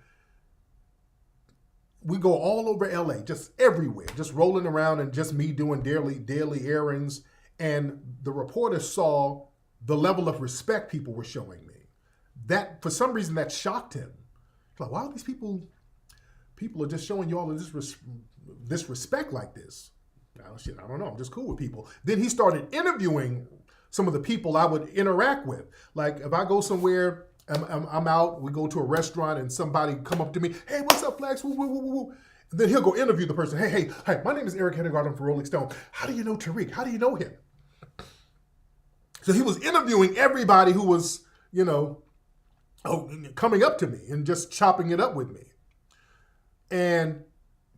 all over LA, just everywhere, just rolling around, and just me doing daily errands. And the reporter saw the level of respect people were showing me. That, for some reason, that shocked him. He's like, wow, these people are just showing you all of this respect like this. Oh, shit, I don't know. I'm just cool with people. Then he started interviewing some of the people I would interact with. Like if I go somewhere, I'm out, we go to a restaurant, and somebody come up to me, hey, what's up, Flax? Woo, woo, woo, woo. And then he'll go interview the person. Hey, my name is Eric Hedegaard. I'm from Rolling Stone. How do you know Tariq? How do you know him? So he was interviewing everybody who was, coming up to me and just chopping it up with me. And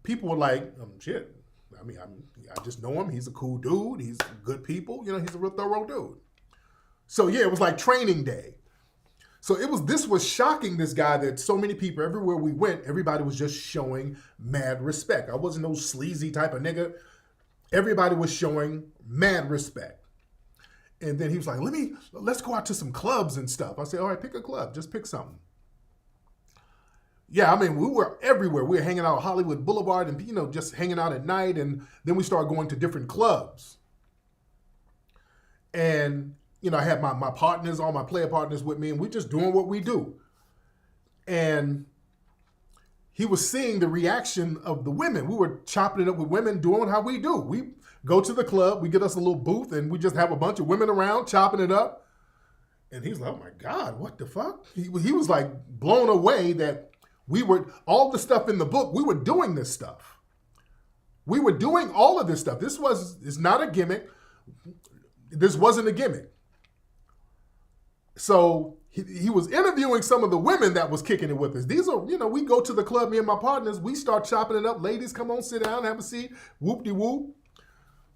people were like, shit. I mean, I just know him. He's a cool dude. He's good people. He's a real thorough dude. So yeah, it was like training day. So this was shocking, this guy, that so many people, everywhere we went, everybody was just showing mad respect. I wasn't no sleazy type of nigga. Everybody was showing mad respect. And then he was like, let's go out to some clubs and stuff. I said, all right, pick a club. Just pick something. Yeah, I mean, we were everywhere. We were hanging out at Hollywood Boulevard and, just hanging out at night. And then we started going to different clubs. And, I had my partners, all my player partners with me, and we just doing what we do. And he was seeing the reaction of the women. We were chopping it up with women, doing how we do. We go to the club, we get us a little booth, and we just have a bunch of women around chopping it up. And he's like, oh my God, what the fuck? He was like blown away that all the stuff in the book, we were doing this stuff. We were doing all of this stuff. It's not a gimmick. This wasn't a gimmick. So he was interviewing some of the women that was kicking it with us. These are, we go to the club, me and my partners, we start chopping it up. Ladies, come on, sit down, have a seat. Whoop-de-whoop.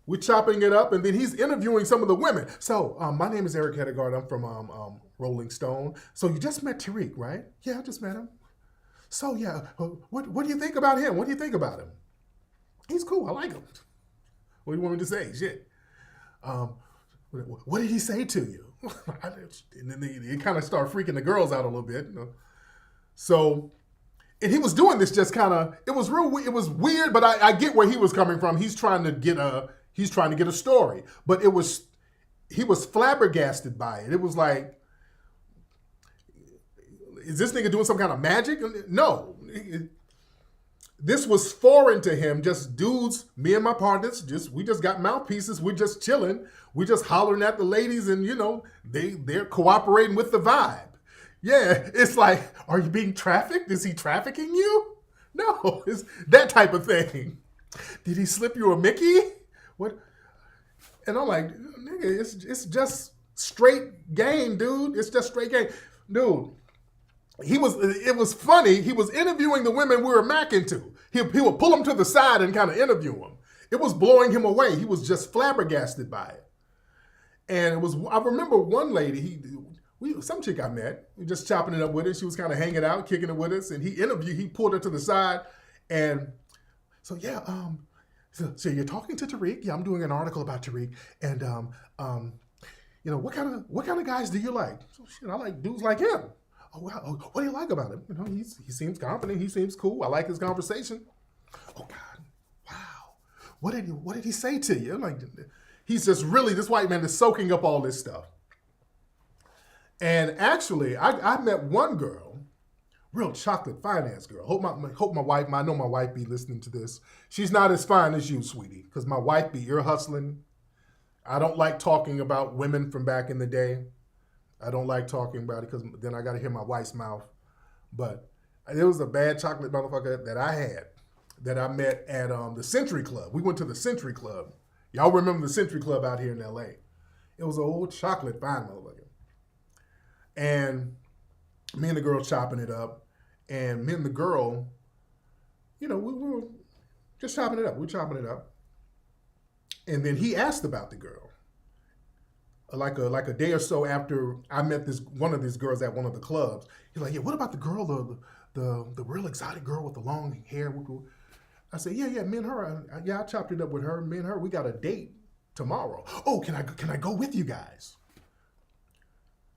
We're chopping it up, and then he's interviewing some of the women. So, my name is Eric Hedegaard. I'm from Rolling Stone. So you just met Tariq, right? Yeah, I just met him. So, yeah, what do you think about him? What do you think about him? He's cool. I like him. What do you want me to say? Shit. What did he say to you? And then they kind of start freaking the girls out a little bit. So, and he was doing this just kind of, it was weird, but I get where he was coming from. He's trying to get a story. But he was flabbergasted by it. It was like, is this nigga doing some kind of magic? No. This was foreign to him, just dudes, me and my partners, we just got mouthpieces, we're just chilling, we just hollering at the ladies, and they're cooperating with the vibe. Yeah, it's like, are you being trafficked? Is he trafficking you? No, it's that type of thing. Did he slip you a Mickey? What? And I'm like, nigga, it's just straight game, dude. It's just straight game. Dude, it was funny. He was interviewing the women we were macking to. He would pull them to the side and kind of interview them. It was blowing him away. He was just flabbergasted by it. And I remember one lady, some chick I met, just chopping it up with her. She was kind of hanging out, kicking it with us. And he pulled her to the side. And so, yeah, so you're talking to Tariq. Yeah, I'm doing an article about Tariq. And, what kind of guys do you like? So, shit, I like dudes like him. Oh, wow. What do you like about him? He seems confident. He seems cool. I like his conversation. Oh, God. Wow. What did he say to you? Like, he's just really, this white man is soaking up all this stuff. And actually, I met one girl, real chocolate finance girl. Hope my wife, I know my wife be listening to this. She's not as fine as you, sweetie, because my wife be ear hustling. I don't like talking about women from back in the day. I don't like talking about it because then I got to hear my wife's mouth. But it was a bad chocolate motherfucker that I had that I met at the Century Club. We went to the Century Club. Y'all remember the Century Club out here in LA. It was an old chocolate fine motherfucker. And me and the girl chopping it up. And me and the girl, we were just chopping it up. We were chopping it up. And then he asked about the girl. Like a day or so after I met one of these girls at one of the clubs. He's like, yeah, what about the girl, the real exotic girl with the long hair. I said, yeah, me and her. I chopped it up with her. Me and her, we got a date tomorrow. Oh, can I go with you guys?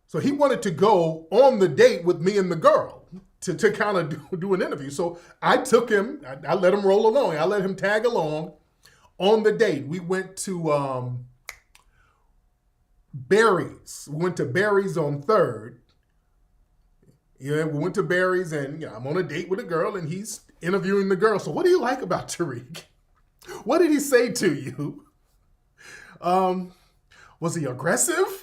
So he wanted to go on the date with me and the girl to kind of do an interview. So I took him. I let him roll along. I let him tag along on the date. We went to Barry's. We went to Barry's on 3rd. Yeah, we went to Barry's, and I'm on a date with a girl, and he's interviewing the girl. So what do you like about Tariq? What did he say to you? Was he aggressive?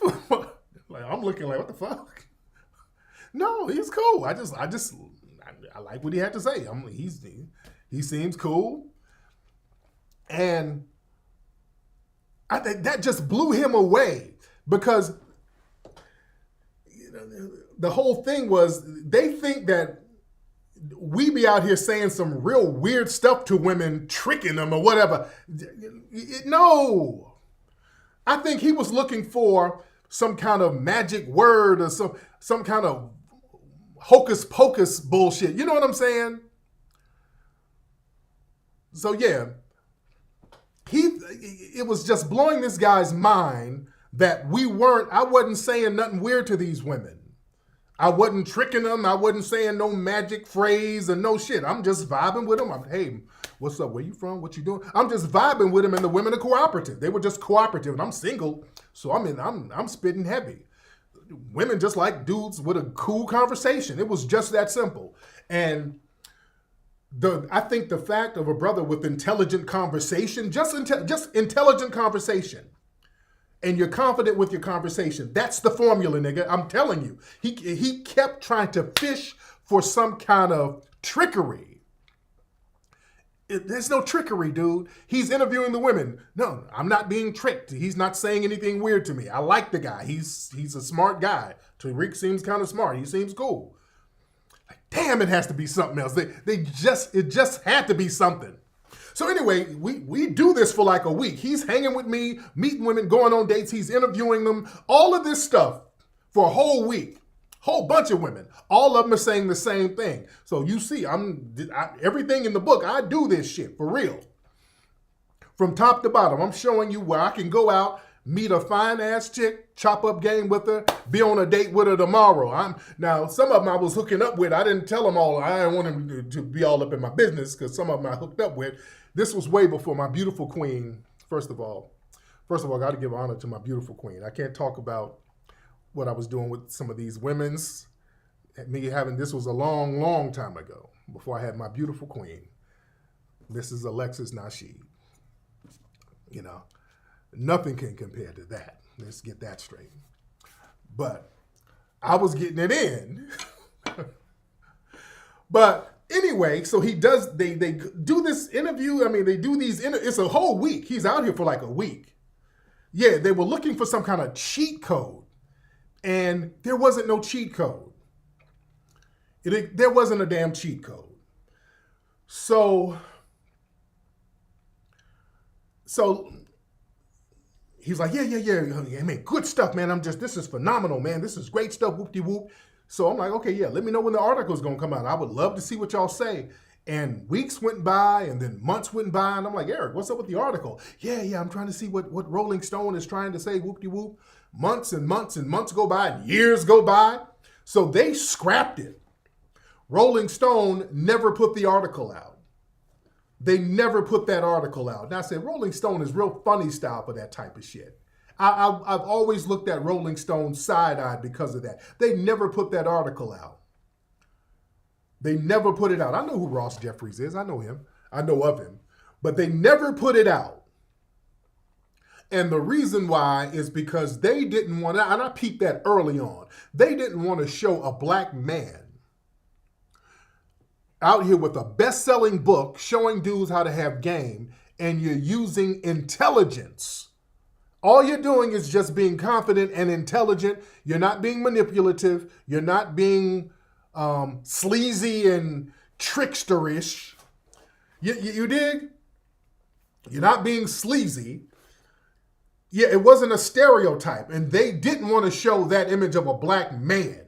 Like, I'm looking like, what the fuck? No, he's cool. I like what he had to say. He seems cool. And I think that just blew him away, because the whole thing was, they think that we be out here saying some real weird stuff to women, tricking them or whatever. No. I think he was looking for some kind of magic word or some kind of hocus pocus bullshit. You know what I'm saying? So yeah, it was just blowing this guy's mind that I wasn't saying nothing weird to these women. I wasn't tricking them. I wasn't saying no magic phrase or no shit. I'm just vibing with them. Hey, what's up? Where you from? What you doing? I'm just vibing with them, and the women are cooperative. They were just cooperative, and I'm single, so I'm spitting heavy. Women just like dudes with a cool conversation. It was just that simple. And I think the fact of a brother with intelligent conversation, just intelligent conversation, and you're confident with your conversation, that's the formula, nigga. I'm telling you. He kept trying to fish for some kind of trickery. There's no trickery, dude. He's interviewing the women. No, I'm not being tricked. He's not saying anything weird to me. I like the guy. He's a smart guy. Tariq seems kind of smart. He seems cool. Like, damn, it has to be something else. It just had to be something. So anyway, we do this for like a week. He's hanging with me, meeting women, going on dates. He's interviewing them. All of this stuff for a whole week. Whole bunch of women. All of them are saying the same thing. So you see, everything in the book, I do this shit for real. From top to bottom, I'm showing you where I can go out, meet a fine-ass chick, chop up game with her, be on a date with her tomorrow. Now, some of them I was hooking up with. I didn't tell them all. I didn't want them to be all up in my business, because some of them I hooked up with. This was way before my beautiful queen. First of all, I got to give honor to my beautiful queen. I can't talk about what I was doing with some of these women's. This was a long, long time ago, before I had my beautiful queen. This is Alexis Nasheed. Nothing can compare to that. Let's get that straight. But I was getting it in. But anyway, so they do this interview. I mean, they do these, it's a whole week. He's out here for like a week. Yeah, they were looking for some kind of cheat code. And there wasn't no cheat code. There wasn't a damn cheat code. So he's like, yeah. I mean, good stuff, man. This is phenomenal, man. This is great stuff, whoop-de-whoop. So I'm like, okay, yeah, let me know when the article's gonna come out. I would love to see what y'all say. And weeks went by, and then months went by, and I'm like, Eric, what's up with the article? Yeah, I'm trying to see what Rolling Stone is trying to say, whoop-de-whoop. Months and months and months go by, and years go by. So they scrapped it. Rolling Stone never put the article out. They never put that article out. Now I said, Rolling Stone is real funny style for that type of shit. I've always looked at Rolling Stone side-eyed because of that. They never put that article out. They never put it out. I know who Ross Jeffries is. I know him. I know of him. But they never put it out. And the reason why is because they didn't want to, and I peeped that early on, they didn't want to show a black man out here with a best-selling book showing dudes how to have game, and you're using intelligence. All you're doing is just being confident and intelligent. You're not being manipulative. You're not being sleazy and tricksterish. You dig? You're not being sleazy. Yeah, it wasn't a stereotype, and they didn't want to show that image of a black man.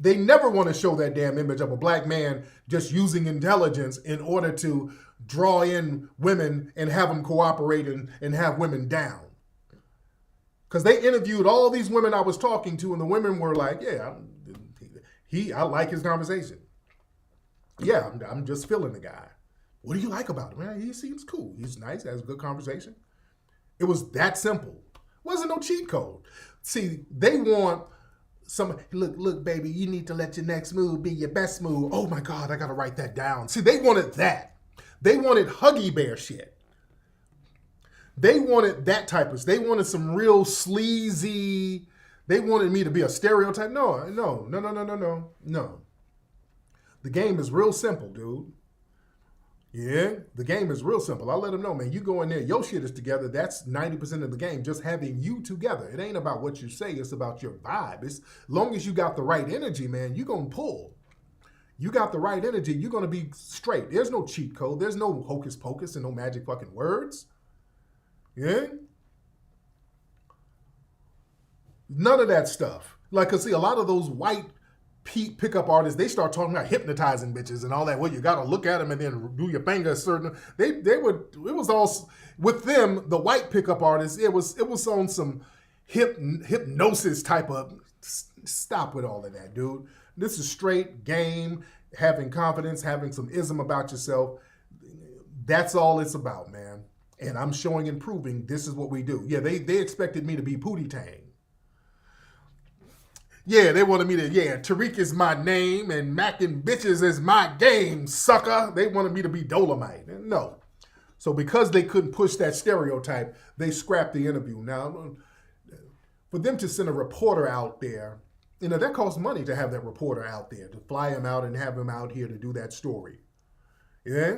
They never want to show that damn image of a black man just using intelligence in order to draw in women and have them cooperate and have women down. Because they interviewed all these women I was talking to, and the women were like, yeah, I like his conversation. Yeah, I'm just feeling the guy. What do you like about him? Man, he seems cool. He's nice, has a good conversation. It was that simple. Wasn't no cheat code. See, they want some, look, baby, you need to let your next move be your best move. Oh my God, I gotta write that down. See, they wanted that. They wanted Huggy Bear shit. They wanted that type of, they wanted some real sleazy, they wanted me to be a stereotype. No. The game is real simple, dude. Yeah, the game is real simple. I let them know, man, you go in there, your shit is together. That's 90% of the game, just having you together. It ain't about what you say, it's about your vibe. As long as you got the right energy, man, you gonna pull. You got the right energy, you're gonna be straight. There's no cheat code. There's no hocus pocus and no magic fucking words. Yeah? None of that stuff. Like, cause see, a lot of those white pickup artists, they start talking about hypnotizing bitches and all that. Well, you got to look at them and then do your finger certain. It was all with them. The white pickup artists, it was on some hypnosis type of. Stop with all of that, dude. This is straight game. Having confidence, having some ism about yourself. That's all it's about, man. And I'm showing and proving this is what we do. Yeah, they expected me to be Pootie Tang. Yeah, they wanted me to, Tariq is my name and macking bitches is my game, sucker. They wanted me to be Dolomite. No. So because they couldn't push that stereotype, they scrapped the interview. Now, for them to send a reporter out there, that costs money to have that reporter out there, to fly him out and have him out here to do that story. Yeah?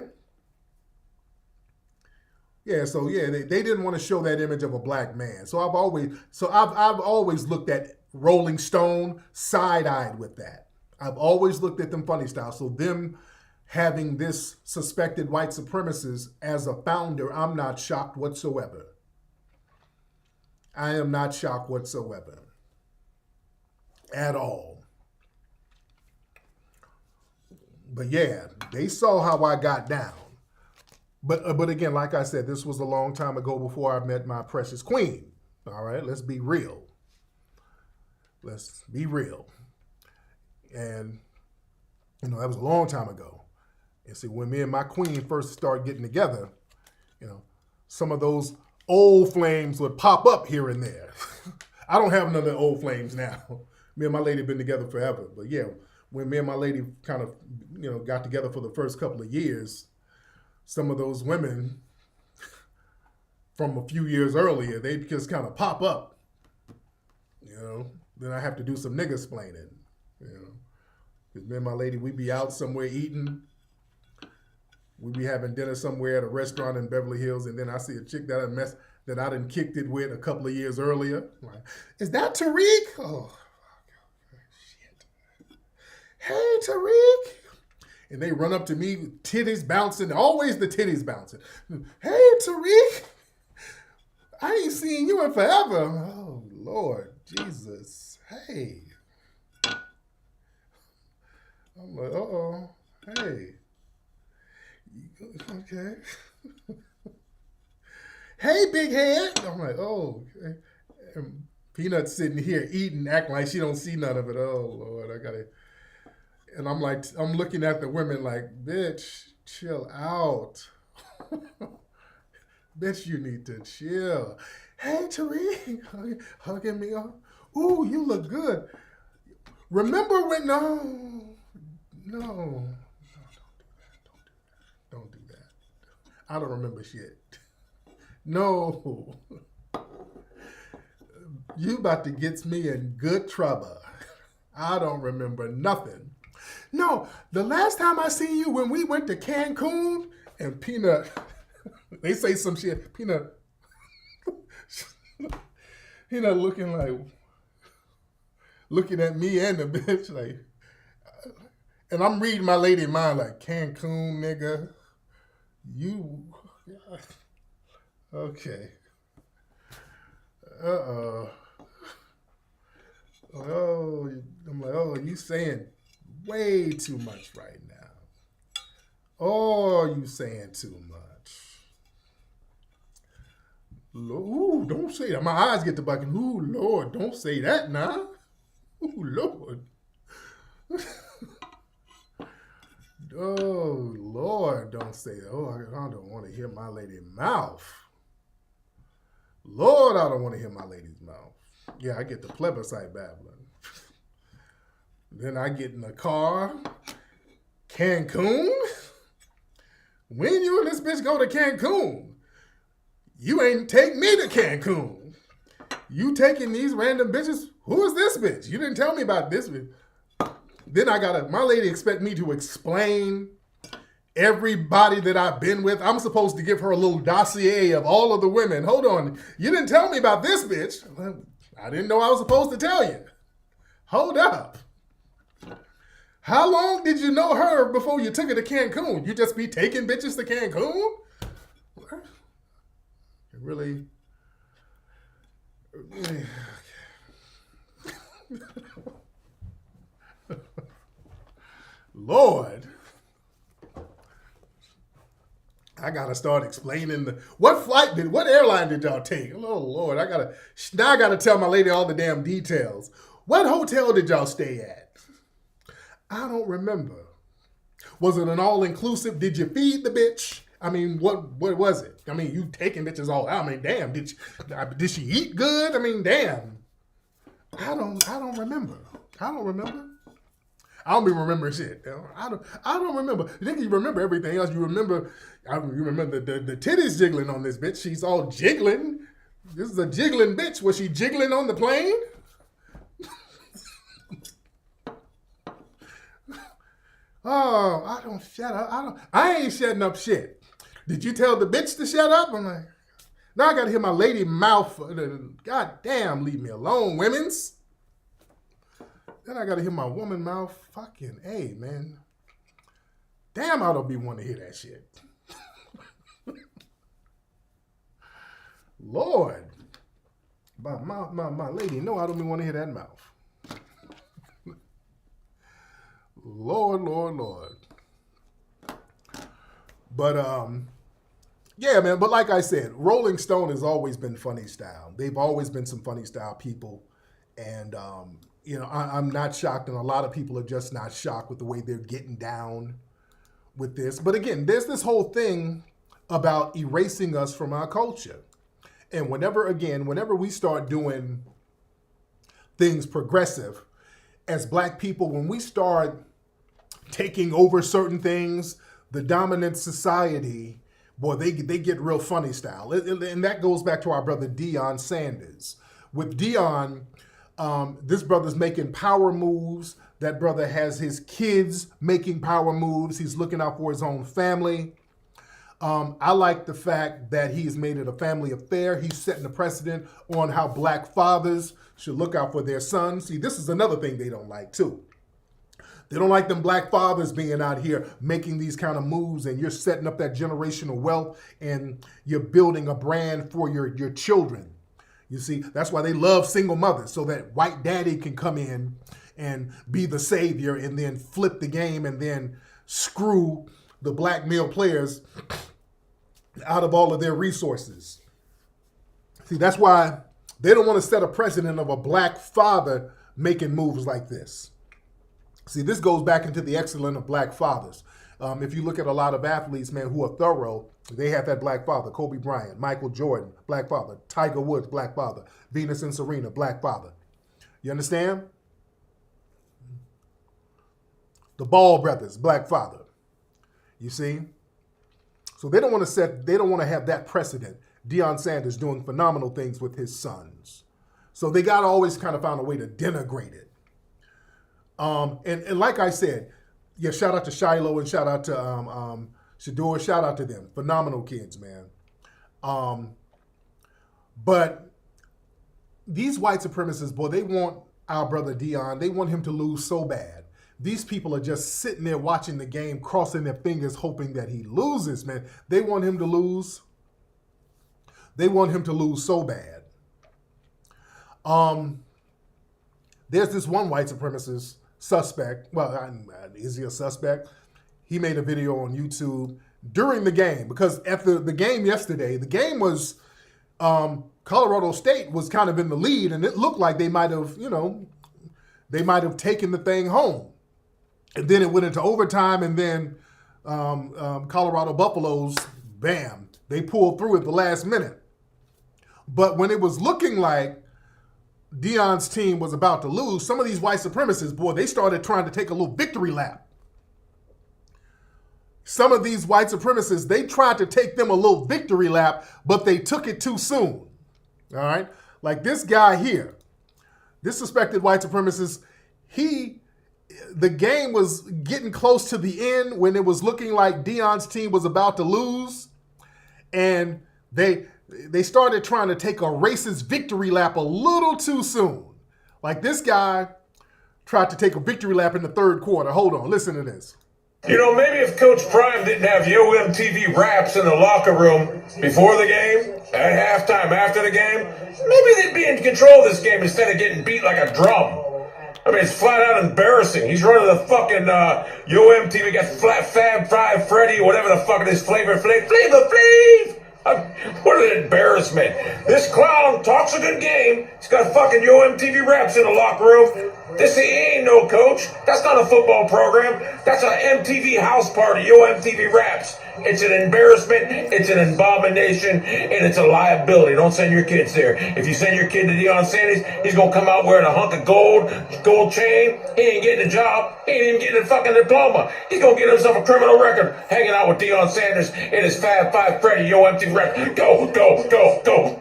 Yeah, so they didn't want to show that image of a black man. So I've always looked at Rolling Stone side-eyed with that. I've always looked at them funny style. So them having this suspected white supremacist as a founder, I'm not shocked whatsoever. I am not shocked whatsoever. At all. But yeah, they saw how I got down. But again, like I said, this was a long time ago before I met my precious queen. All right, let's be real. Let's be real. And, that was a long time ago. And see, when me and my queen first started getting together, some of those old flames would pop up here and there. I don't have none of the old flames now. Me and my lady have been together forever. But yeah, when me and my lady kind of, got together for the first couple of years, some of those women from a few years earlier, they just kind of pop up, Then I have to do some nigga splaining, Because me and my lady, we be out somewhere eating. We be having dinner somewhere at a restaurant in Beverly Hills, and then I see a chick that I done kicked it with a couple of years earlier. Like, is that Tariq? Oh, shit. Hey, Tariq. And they run up to me, titties bouncing, always the titties bouncing. Hey, Tariq, I ain't seen you in forever. Oh, Lord Jesus. Hey. I'm like, uh-oh. Hey. Okay. Hey, big head. I'm like, oh, okay. And Peanut's sitting here eating, acting like she don't see none of it. Oh, Lord, I gotta... And I'm like, I'm looking at the women like, bitch, chill out. Bitch, you need to chill. Hey, Tariq, hugging me up. Ooh, you look good. Remember when, no, don't do that. I don't remember shit. No. You about to get me in good trouble. I don't remember nothing. No, the last time I seen you when we went to Cancun and Peanut, they say some shit. Peanut looking at me and the bitch like, and I'm reading my lady mind like, Cancun, nigga, you, okay. Oh, I'm like, oh, you you saying way too much right now. Oh, you saying too much. Ooh, don't say that. My eyes get to bucking. Ooh, Lord, don't say that now. Ooh, Lord. Oh, Lord, don't say that. Oh, I don't want to hear my lady's mouth. Lord, I don't want to hear my lady's mouth. Yeah, I get the plebiscite babbling. Then I get in the car. Cancun? When you and this bitch go to Cancun? You ain't take me to Cancun. You taking these random bitches? Who is this bitch? You didn't tell me about this bitch. Then my lady expect me to explain everybody that I've been with. I'm supposed to give her a little dossier of all of the women. Hold on. You didn't tell me about this bitch. I didn't know I was supposed to tell you. Hold up. How long did you know her before you took her to Cancun? You just be taking bitches to Cancun? Really? Lord. I gotta start explaining what airline did y'all take? Oh Lord, now I gotta tell my lady all the damn details. What hotel did y'all stay at? I don't remember. Was it an all-inclusive? Did you feed the bitch? I mean, what was it? I mean, you taking bitches all out. I mean, damn, did she eat good? I mean, damn. I don't remember. I don't even remember shit. I don't remember. You think you remember everything else? You remember the titties jiggling on this bitch. She's all jiggling. This is a jiggling bitch. Was she jiggling on the plane? Oh, I don't shut up. I ain't shutting up shit. Did you tell the bitch to shut up? I'm like, now I gotta hear my lady mouth. God damn, leave me alone, women's. Then I gotta hear my woman mouth. Fucking A, man. Damn, I don't be wanting to hear that shit. Lord. My lady, no, I don't even want to hear that mouth. Lord. But, yeah, man, but like I said, Rolling Stone has always been funny style. They've always been some funny style people. And, I'm not shocked, and a lot of people are just not shocked with the way they're getting down with this. But again, there's this whole thing about erasing us from our culture. And whenever we start doing things progressive, as Black people, when we start taking over certain things, the dominant society, boy, they get real funny style. And that goes back to our brother Deion Sanders. With Deion, this brother's making power moves. That brother has his kids making power moves. He's looking out for his own family. I like the fact that he's made it a family affair. He's setting a precedent on how Black fathers should look out for their sons. See, this is another thing they don't like too. They don't like them Black fathers being out here making these kind of moves, and you're setting up that generational wealth and you're building a brand for your children. You see, that's why they love single mothers, so that white daddy can come in and be the savior and then flip the game and then screw the Black male players out of all of their resources. See, that's why they don't want to set a precedent of a Black father making moves like this. See, this goes back into the excellence of Black fathers. If you look at a lot of athletes, man, who are thorough, they have that Black father. Kobe Bryant, Michael Jordan, Black father. Tiger Woods, Black father. Venus and Serena, Black father. You understand? The Ball brothers, Black father. You see? So they don't want to have that precedent. Deion Sanders doing phenomenal things with his sons. So they got to always kind of find a way to denigrate it. And like I said, yeah, shout out to Shiloh and shout out to Shador, shout out to them. Phenomenal kids, man. But these white supremacists, boy, they want our brother Deion, they want him to lose so bad. These people are just sitting there watching the game, crossing their fingers, hoping that he loses, man. They want him to lose. They want him to lose so bad. There's this one white supremacist suspect. Well, is he a suspect? He made a video on YouTube during the game, because after the game yesterday, the game was Colorado State was kind of in the lead, and it looked like they might have, taken the thing home. And then it went into overtime, and then Colorado Buffaloes, bam, they pulled through at the last minute. But when it was looking like Deion's team was about to lose, some of these white supremacists, boy, they started trying to take a little victory lap. Some of these white supremacists, they tried to take them a little victory lap, but they took it too soon. All right? Like this guy here, this suspected white supremacist, the game was getting close to the end when it was looking like Deion's team was about to lose, and they started trying to take a racist victory lap a little too soon. Like this guy tried to take a victory lap in the third quarter. Hold on, listen to this. You know, maybe if Coach Prime didn't have MTV raps in the locker room before the game, at halftime, after the game, maybe they'd be in control of this game instead of getting beat like a drum. I mean, it's flat out embarrassing. He's running the fucking MTV, got Fab Five Freddy, whatever the fuck it is, Flavor Flav. What an embarrassment. This clown talks a good game. He's got fucking MTV raps in the locker room. He ain't no coach. That's not a football program. That's an MTV house party, MTV raps. It's an embarrassment, it's an abomination, and it's a liability. Don't send your kids there. If you send your kid to Deion Sanders, he's going to come out wearing a hunk of gold chain. He ain't getting a job. He ain't even getting a fucking diploma. He's going to get himself a criminal record hanging out with Deion Sanders and his Fab Five Freddy, MTV rap. Go, go, go, go.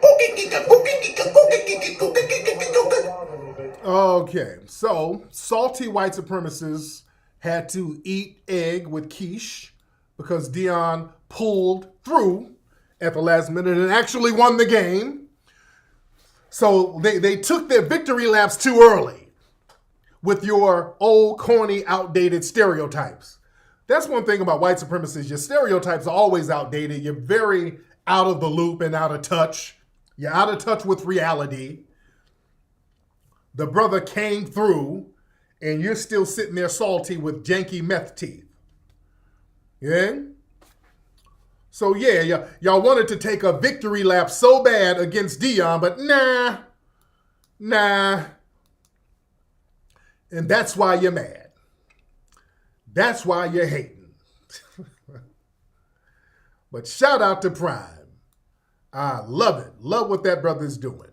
Okay, so salty white supremacists had to eat egg with quiche because Deion pulled through at the last minute and actually won the game. So they took their victory laps too early with your old, corny, outdated stereotypes. That's one thing about white supremacists. Your stereotypes are always outdated. You're very out of the loop and out of touch. You're out of touch with reality. The brother came through and you're still sitting there salty with janky meth teeth. Yeah? So yeah, y'all wanted to take a victory lap so bad against Deion, but nah. And that's why you're mad. That's why you're hating. But shout out to Prime. I love it. Love what that brother's doing.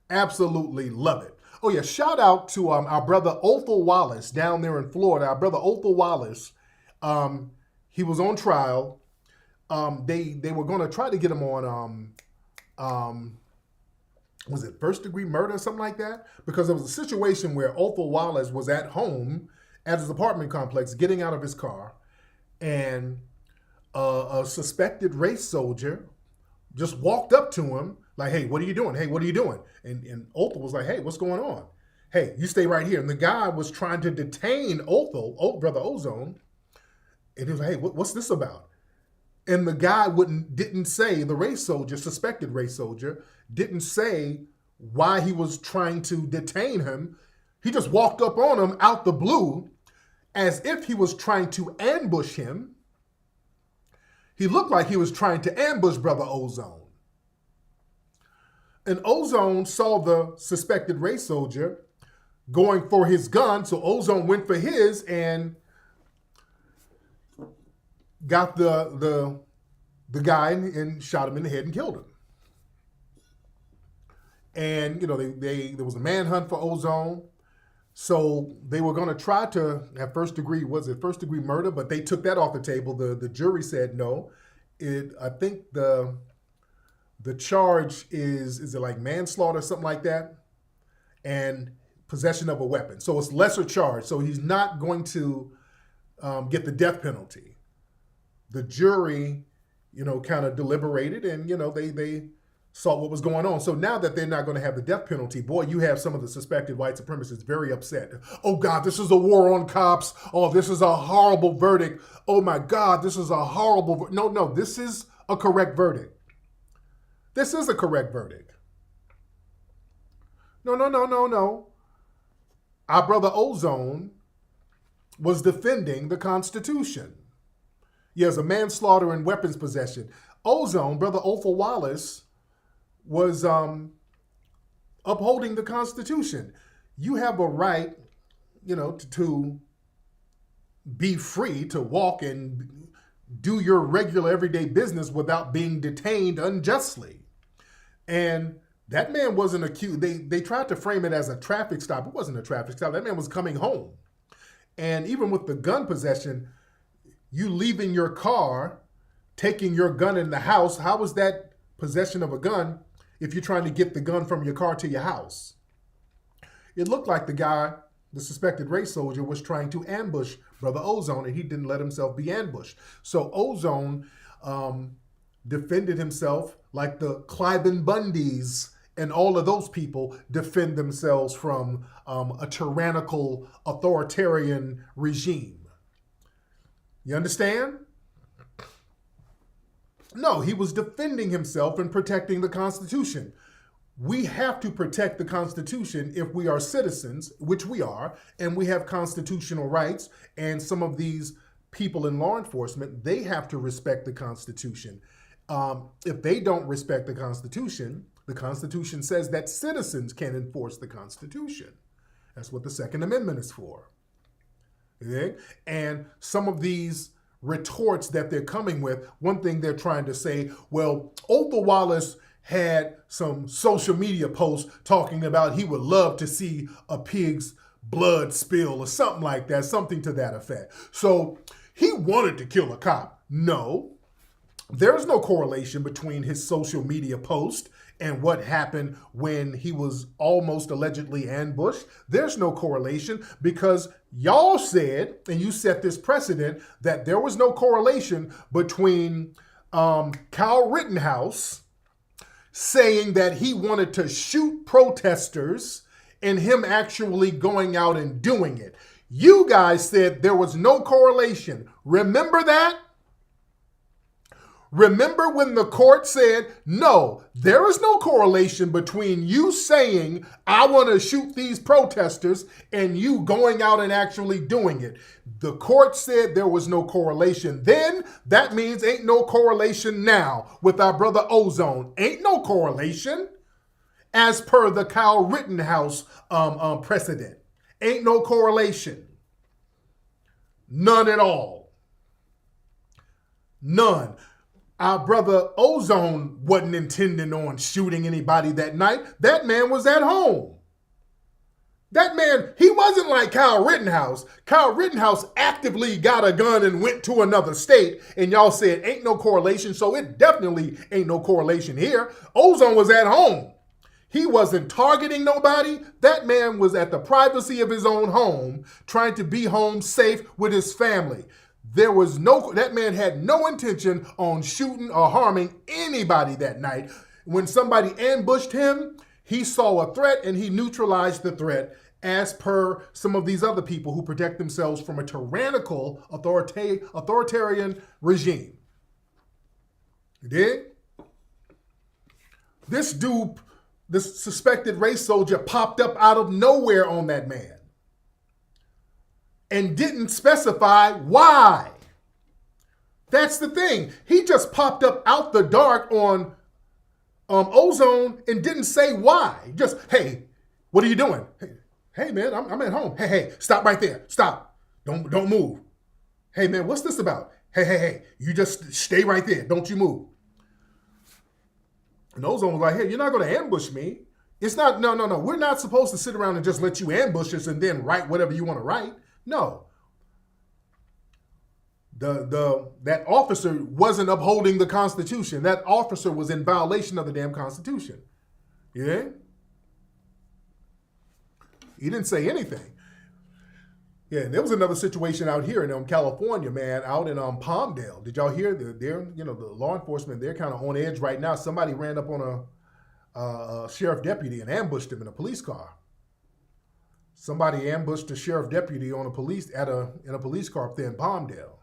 Absolutely love it. Oh yeah, shout out to our brother Othel Wallace down there in Florida. Our brother Othel Wallace, he was on trial. They were going to try to get him on, was it first degree murder or something like that? Because there was a situation where Othel Wallace was at home at his apartment complex getting out of his car, and a suspected race soldier just walked up to him like, hey, what are you doing? Hey, what are you doing? And Othel was like, hey, what's going on? Hey, you stay right here. And the guy was trying to detain Othel, brother Ozone. And he was like, hey, what's this about? And the guy didn't say, the race soldier, suspected race soldier, didn't say why he was trying to detain him. He just walked up on him out the blue as if he was trying to ambush him. He looked like he was trying to ambush brother Ozone. And Ozone saw the suspected race soldier going for his gun, so Ozone went for his and got the guy and shot him in the head and killed him. And there was a manhunt for Ozone, so they were going to try to have first degree murder, but they took that off the table. The jury said no. I think the charge is it like manslaughter, something like that, and possession of a weapon. So it's lesser charge. So he's not going to get the death penalty. The jury, kind of deliberated and, they saw what was going on. So now that they're not going to have the death penalty, boy, you have some of the suspected white supremacists very upset. Oh, God, this is a war on cops. Oh, this is a horrible verdict. Oh, my God, this is a horrible. No, this is a correct verdict. This is a correct verdict. No. Our brother Ozone was defending the Constitution. Yes, a manslaughter and weapons possession. Ozone, Brother Opal Wallace, was upholding the Constitution. You have a right, to be free to walk and do your regular everyday business without being detained unjustly. And that man wasn't accused. They tried to frame it as a traffic stop. It wasn't a traffic stop. That man was coming home. And even with the gun possession, you leaving your car, taking your gun in the house, how is that possession of a gun if you're trying to get the gun from your car to your house? It looked like the guy, the suspected race soldier, was trying to ambush Brother Ozone, and he didn't let himself be ambushed. So Ozone defended himself like the Cliven Bundys and all of those people defend themselves from a tyrannical, authoritarian regime. You understand? No, he was defending himself and protecting the Constitution. We have to protect the Constitution if we are citizens, which we are, and we have constitutional rights. And some of these people in law enforcement, they have to respect the Constitution. If they don't respect the Constitution says that citizens can enforce the Constitution. That's what the Second Amendment is for. Okay? And some of these retorts that they're coming with, one thing they're trying to say, well, Opal Wallace had some social media posts talking about he would love to see a pig's blood spill or something like that, something to that effect. So he wanted to kill a cop. No, there's no correlation between his social media post and what happened when he was almost allegedly ambushed. There's no correlation because y'all said, and you set this precedent, that there was no correlation between Kyle Rittenhouse saying that he wanted to shoot protesters and him actually going out and doing it. You guys said there was no correlation. Remember that? Remember when the court said, no, there is no correlation between you saying, I want to shoot these protesters and you going out and actually doing it. The court said there was no correlation then. That means ain't no correlation now with our brother Ozone. Ain't no correlation as per the Kyle Rittenhouse precedent. Ain't no correlation. None at all. None. Our brother Ozone wasn't intending on shooting anybody that night. That man was at home. That man, he wasn't like Kyle Rittenhouse. Kyle Rittenhouse actively got a gun and went to another state, and y'all said ain't no correlation, so it definitely ain't no correlation here. Ozone was at home. He wasn't targeting nobody. That man was at the privacy of his own home, trying to be home safe with his family. That man had no intention on shooting or harming anybody that night. When somebody ambushed him, he saw a threat and he neutralized the threat, as per some of these other people who protect themselves from a tyrannical, authoritarian regime. You dig? This dude, this suspected race soldier, popped up out of nowhere on that man and didn't specify why. That's the thing. He just popped up out the dark on Ozone and didn't say why. Just, hey, what are you doing? Hey man, I'm at home. Hey, stop right there. Stop. Don't move. Hey man, what's this about? Hey, you just stay right there. Don't you move. And Ozone was like, hey, you're not going to ambush me. It's not, no. We're not supposed to sit around and just let you ambush us and then write whatever you want to write. No. That officer wasn't upholding the Constitution. That officer was in violation of the damn Constitution. Yeah? He didn't say anything. Yeah, and there was another situation out here in California, man, out in Palmdale. Did y'all hear? They're the law enforcement, they're kind of on edge right now. Somebody ran up on a sheriff deputy and ambushed him in a police car. Somebody ambushed a sheriff deputy on in a police car up there in Palmdale.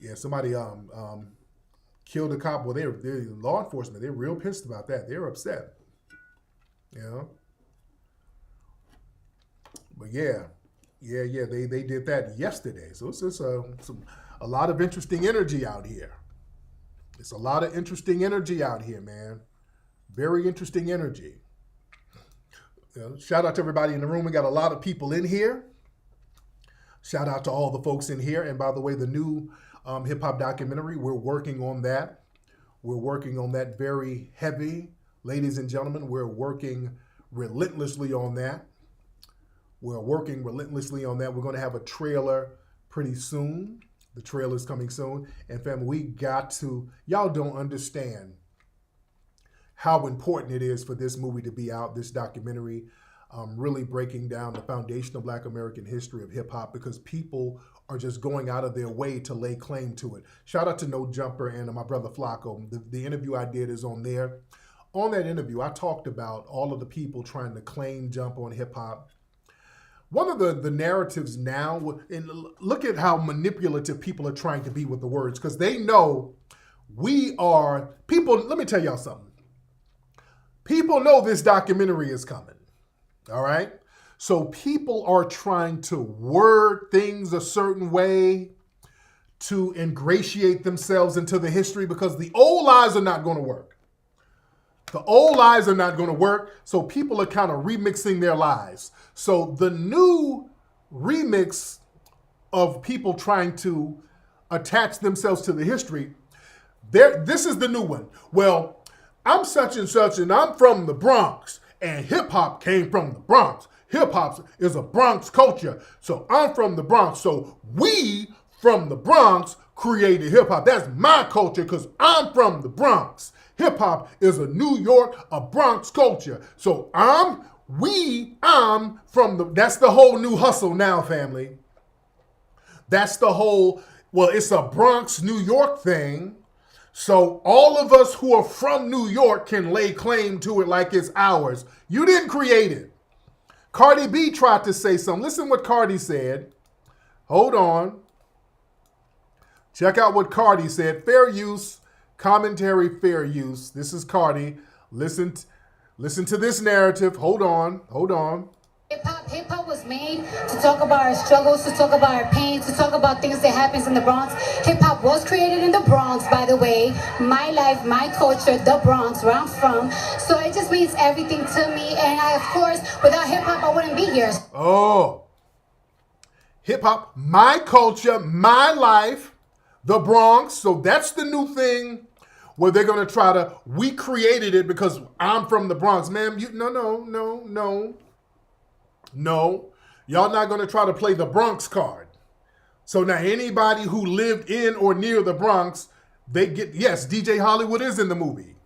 Yeah, somebody killed a cop. Well, they're law enforcement. They're real pissed about that. They're upset. You know. Yeah, somebody killed a cop. Well, they're law enforcement. They're real pissed about that. They're upset. You know. Yeah, somebody killed a cop. Well, they're law enforcement. They're real pissed about that. They're upset. You know. Yeah, somebody killed a cop. Well, they're law enforcement. They're real pissed about that. They're upset. You know. But yeah, they did that yesterday. So it's just a lot of interesting energy out here. It's a lot of interesting energy out here, man. Very interesting energy. Shout out to everybody in the room. We got a lot of people in here. Shout out to all the folks in here. And by the way, the new hip hop documentary, we're working on that. We're working on that very heavy. Ladies and gentlemen, we're working relentlessly on that. We're working relentlessly on that. We're going to have a trailer pretty soon. The trailer's coming soon. And family, we got to, y'all don't understand how important it is for this movie to be out, this documentary, really breaking down the foundational Black American history of hip hop, because people are just going out of their way to lay claim to it. Shout out to No Jumper and my brother Flacco. The interview I did is on there. On that interview, I talked about all of the people trying to claim jump on hip hop. One of the narratives now, and look at how manipulative people are trying to be with the words, because they know we are, people, let me tell y'all something. People know this documentary is coming, all right? So people are trying to word things a certain way to ingratiate themselves into the history, because the old lies are not going to work. The old lies are not going to work, so people are kind of remixing their lies. So the new remix of people trying to attach themselves to the history, this is the new one. Well, I'm such and such, and I'm from the Bronx, and hip-hop came from the Bronx. Hip-hop is a Bronx culture, so I'm from the Bronx. So we from the Bronx created hip-hop. That's my culture because I'm from the Bronx. Hip-hop is a New York, a Bronx culture. So I'm from the, that's the whole new hustle now, family. That's the whole, well, it's a Bronx, New York thing. So all of us who are from New York can lay claim to it like it's ours. You didn't create it. Cardi B tried to say something. Listen what Cardi said. Hold on. Check out what Cardi said. Fair use. Commentary, fair use. This is Cardi. Listen to this narrative. Hold on. Hip-hop was made to talk about our struggles, to talk about our pain, to talk about things that happens in the Bronx. Hip-hop was created in the Bronx, by the way. My life, my culture, the Bronx, where I'm from. So it just means everything to me. And I, of course, without hip-hop, I wouldn't be here. Oh. Hip-hop, my culture, my life, the Bronx. So that's the new thing where they're going to try to, we created it because I'm from the Bronx. Man, no. Y'all not going to try to play the Bronx card. So now anybody who lived in or near the Bronx, they get, yes, DJ Hollywood is in the movie.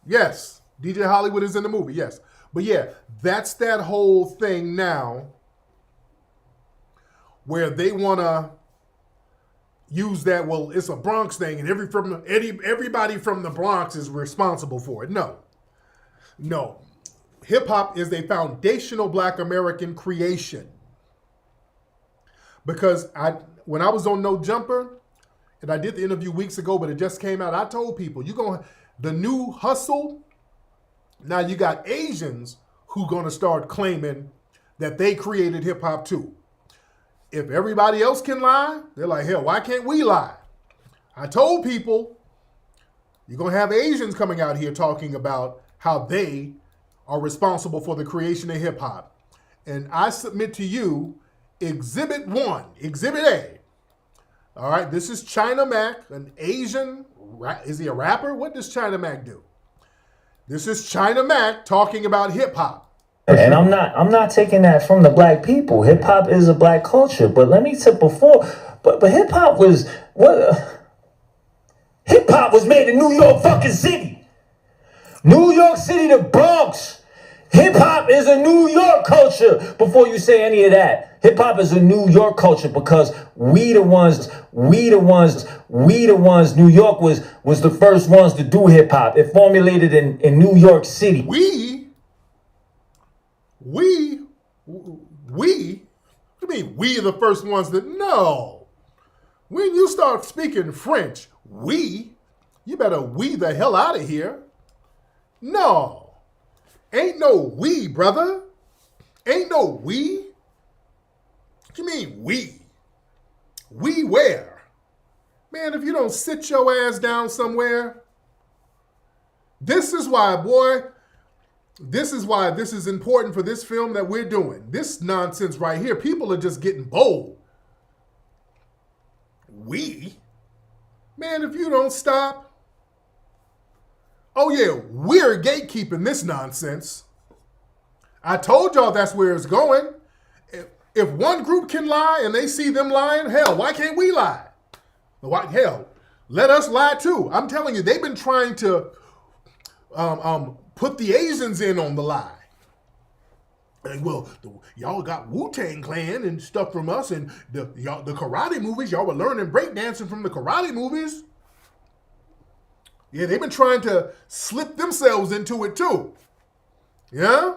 Yes, DJ Hollywood is in the movie, yes. But yeah, that's that whole thing now where they want to use that, well, it's a Bronx thing and everybody from the Bronx is responsible for it. No. Hip-hop is a foundational Black American creation. Because when I was on No Jumper, and I did the interview weeks ago, but it just came out, I told people, the new hustle, now you got Asians who gonna start claiming that they created hip-hop too. If everybody else can lie, they're like, hell, why can't we lie? I told people, you're going to have Asians coming out here talking about how they are responsible for the creation of hip hop. And I submit to you, Exhibit 1, Exhibit A. All right, this is China Mac, an Asian, is he a rapper? What does China Mac do? This is China Mac talking about hip hop. And I'm not taking that from the black people. Hip hop is a black culture. But let me say before, but hip hop was hip hop was made in New York fucking City. New York City, the Bronx. Hip hop is a New York culture. Before you say any of that, hip hop is a New York culture because we the ones. New York was the first ones to do hip hop. It formulated in New York City. What do you mean we are the first ones that, no. When you start speaking French, you better the hell out of here. No, ain't no we, brother. Ain't no we. What you mean we? We where? Man, if you don't sit your ass down somewhere, this is why, boy, this is why this is important for this film that we're doing. This nonsense right here, people are just getting bold. We? Man, if you don't stop. Oh yeah, we're gatekeeping this nonsense. I told y'all that's where it's going. If one group can lie and they see them lying, hell, why can't we lie? Why, hell, let us lie too. I'm telling you, they've been trying to put the Asians in on the lie. And well, y'all got Wu-Tang Clan and stuff from us, and the karate movies, y'all were learning breakdancing from the karate movies. Yeah, they've been trying to slip themselves into it too. Yeah?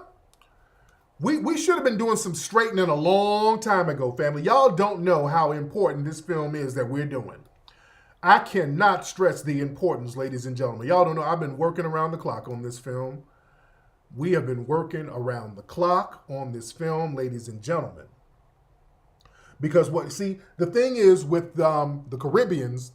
We should have been doing some straightening a long time ago, family. Y'all don't know how important this film is that we're doing. I cannot stress the importance, ladies and gentlemen. Y'all don't know, I've been working around the clock on this film. We have been working around the clock on this film, ladies and gentlemen. Because the thing is with the Caribbeans,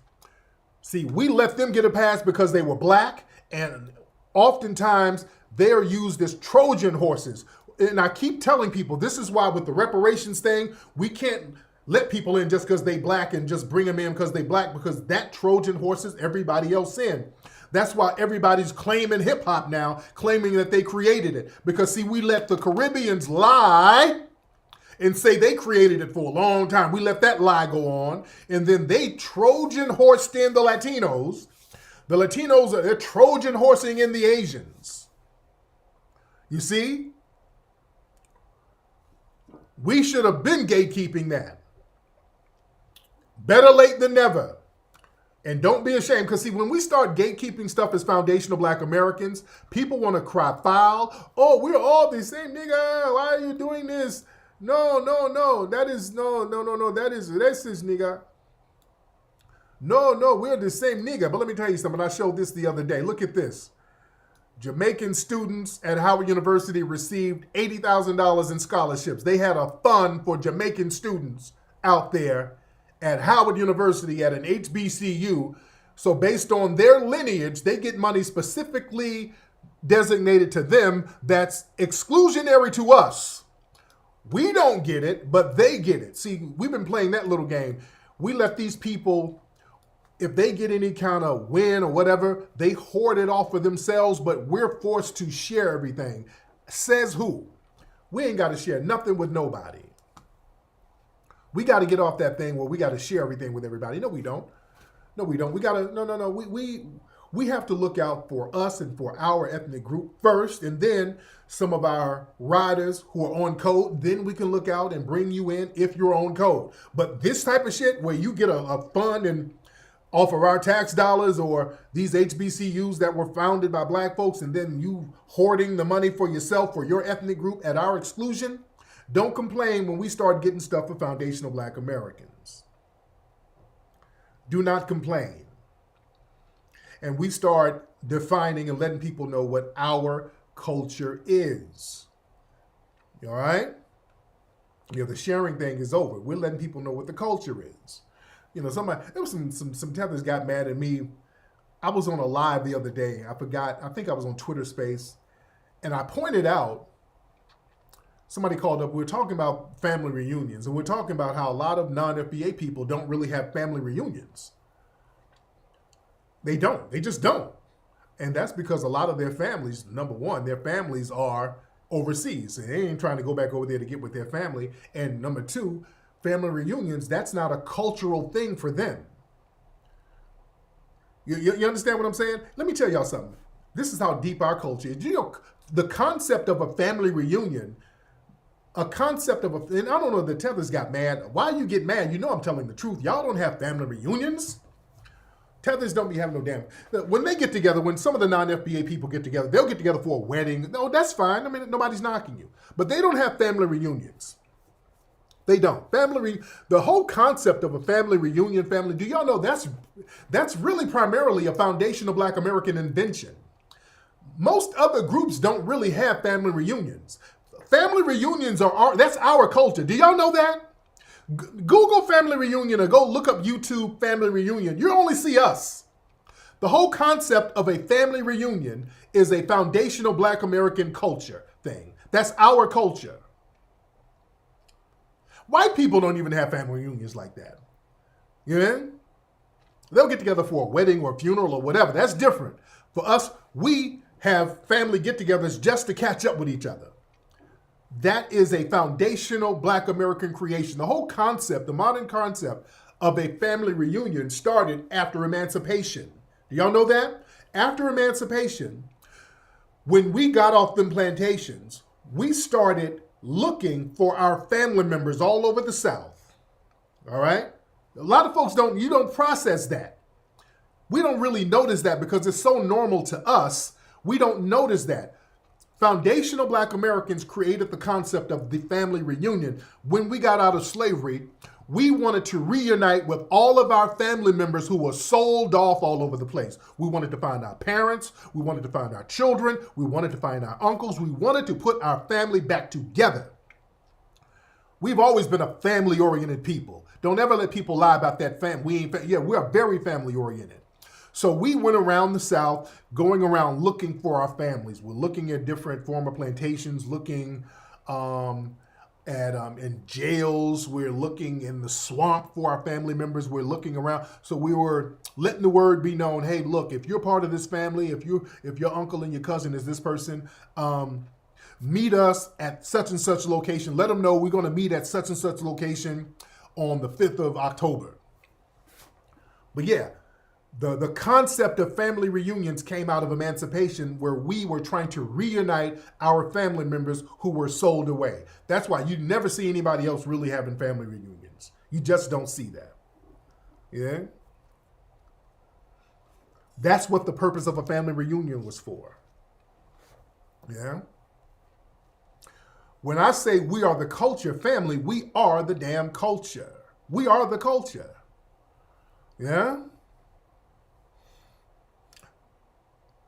we let them get a pass because they were black, and oftentimes they are used as Trojan horses. And I keep telling people, this is why with the reparations thing, we can't let people in just because they black and just bring them in because they black, because that Trojan horses everybody else in. That's why everybody's claiming hip hop now, claiming that they created it. Because we let the Caribbeans lie and say they created it for a long time. We let that lie go on. And then they Trojan horsed in the Latinos. The Latinos they're Trojan horsing in the Asians. You see? We should have been gatekeeping that. Better late than never. And don't be ashamed, because when we start gatekeeping stuff as foundational black Americans, people want to cry foul. Oh, we're all the same, nigga. Why are you doing this? No. That is, no. That is racist, nigga. No, we're the same nigga. But let me tell you something. I showed this the other day. Look at this. Jamaican students at Howard University received $80,000 in scholarships. They had a fund for Jamaican students out there at Howard University at an HBCU. So based on their lineage, they get money specifically designated to them that's exclusionary to us. We don't get it, but they get it. See, we've been playing that little game. We let these people, if they get any kind of win or whatever, they hoard it all for themselves, but we're forced to share everything. Says who? We ain't got to share nothing with nobody. We got to get off that thing where we got to share everything with everybody. No, we don't. We got to, no. We have to look out for us and for our ethnic group first, and then some of our riders who are on code, then we can look out and bring you in if you're on code. But this type of shit where you get a fund and off of our tax dollars, or these HBCUs that were founded by black folks, and then you hoarding the money for yourself, for your ethnic group at our exclusion, don't complain when we start getting stuff for foundational black Americans. Do not complain. And we start defining and letting people know what our culture is. All right? The sharing thing is over. We're letting people know what the culture is. There was some tethers got mad at me. I was on a live the other day. I think I was on Twitter Space, and I pointed out, somebody called up, we were talking about family reunions, and we're talking about how a lot of non-FBA people don't really have family reunions. They don't. They just don't. And that's because a lot of their families, number one, their families are overseas. And they ain't trying to go back over there to get with their family. And number two, family reunions, that's not a cultural thing for them. You understand what I'm saying? Let me tell y'all something. This is how deep our culture is. The concept of a family reunion, and I don't know, the tethers got mad. Why you get mad? I'm telling the truth. Y'all don't have family reunions. Tethers don't be having no damn. When they get together, when some of the non-FBA people get together, they'll get together for a wedding. No, that's fine. Nobody's knocking you. But they don't have family reunions. They don't. The whole concept of a family reunion, do y'all know that's really primarily a foundational black American invention. Most other groups don't really have family reunions. Family reunions that's our culture. Do y'all know that? Google family reunion or go look up YouTube family reunion. You only see us. The whole concept of a family reunion is a foundational Black American culture thing. That's our culture. White people don't even have family reunions like that. You know? They'll get together for a wedding or a funeral or whatever. That's different. For us, we have family get-togethers just to catch up with each other. That is a foundational Black American creation. The whole concept, the modern concept of a family reunion started after emancipation. Do y'all know that? After emancipation, when we got off them plantations, we started looking for our family members all over the South. All right? A lot of folks don't process that. We don't really notice that because it's so normal to us. We don't notice that. Foundational Black Americans created the concept of the family reunion. When we got out of slavery, we wanted to reunite with all of our family members who were sold off all over the place. We wanted to find our parents. We wanted to find our children. We wanted to find our uncles. We wanted to put our family back together. We've always been a family-oriented people. Don't ever let people lie about that family. We are very family-oriented. So we went around the South, going around looking for our families. We're looking at different former plantations, looking in jails. We're looking in the swamp for our family members. We're looking around. So we were letting the word be known. Hey, look, if you're part of this family, if your uncle and your cousin is this person, meet us at such and such location. Let them know we're going to meet at such and such location on the 5th of October. But yeah, the concept of family reunions came out of emancipation, where we were trying to reunite our family members who were sold away. That's why you never see anybody else really having family reunions. You just don't see that. Yeah? That's what the purpose of a family reunion was for. Yeah? When I say we are the culture family, we are the damn culture. We are the culture. Yeah?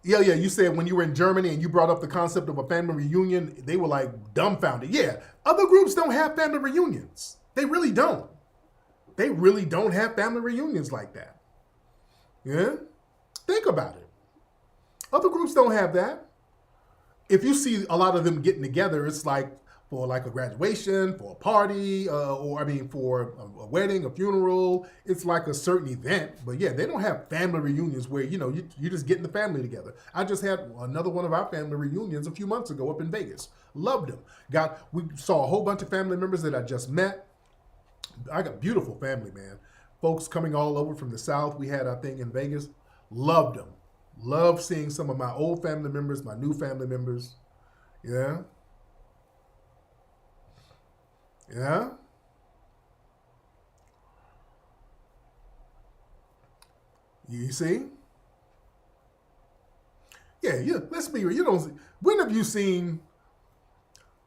Yeah, you said when you were in Germany and you brought up the concept of a family reunion, they were like dumbfounded. Yeah, other groups don't have family reunions. They really don't. They really don't have family reunions like that. Yeah? Think about it. Other groups don't have that. If you see a lot of them getting together, it's like for like a graduation, for a party, for a wedding, a funeral. It's like a certain event. But yeah, they don't have family reunions where, you just getting the family together. I just had another one of our family reunions a few months ago up in Vegas. Loved them. We saw a whole bunch of family members that I just met. I got beautiful family, man. Folks coming all over from the South. We had our thing in Vegas. Loved them. Loved seeing some of my old family members, my new family members. Yeah. Yeah. You see? Yeah, let's be real. When have you seen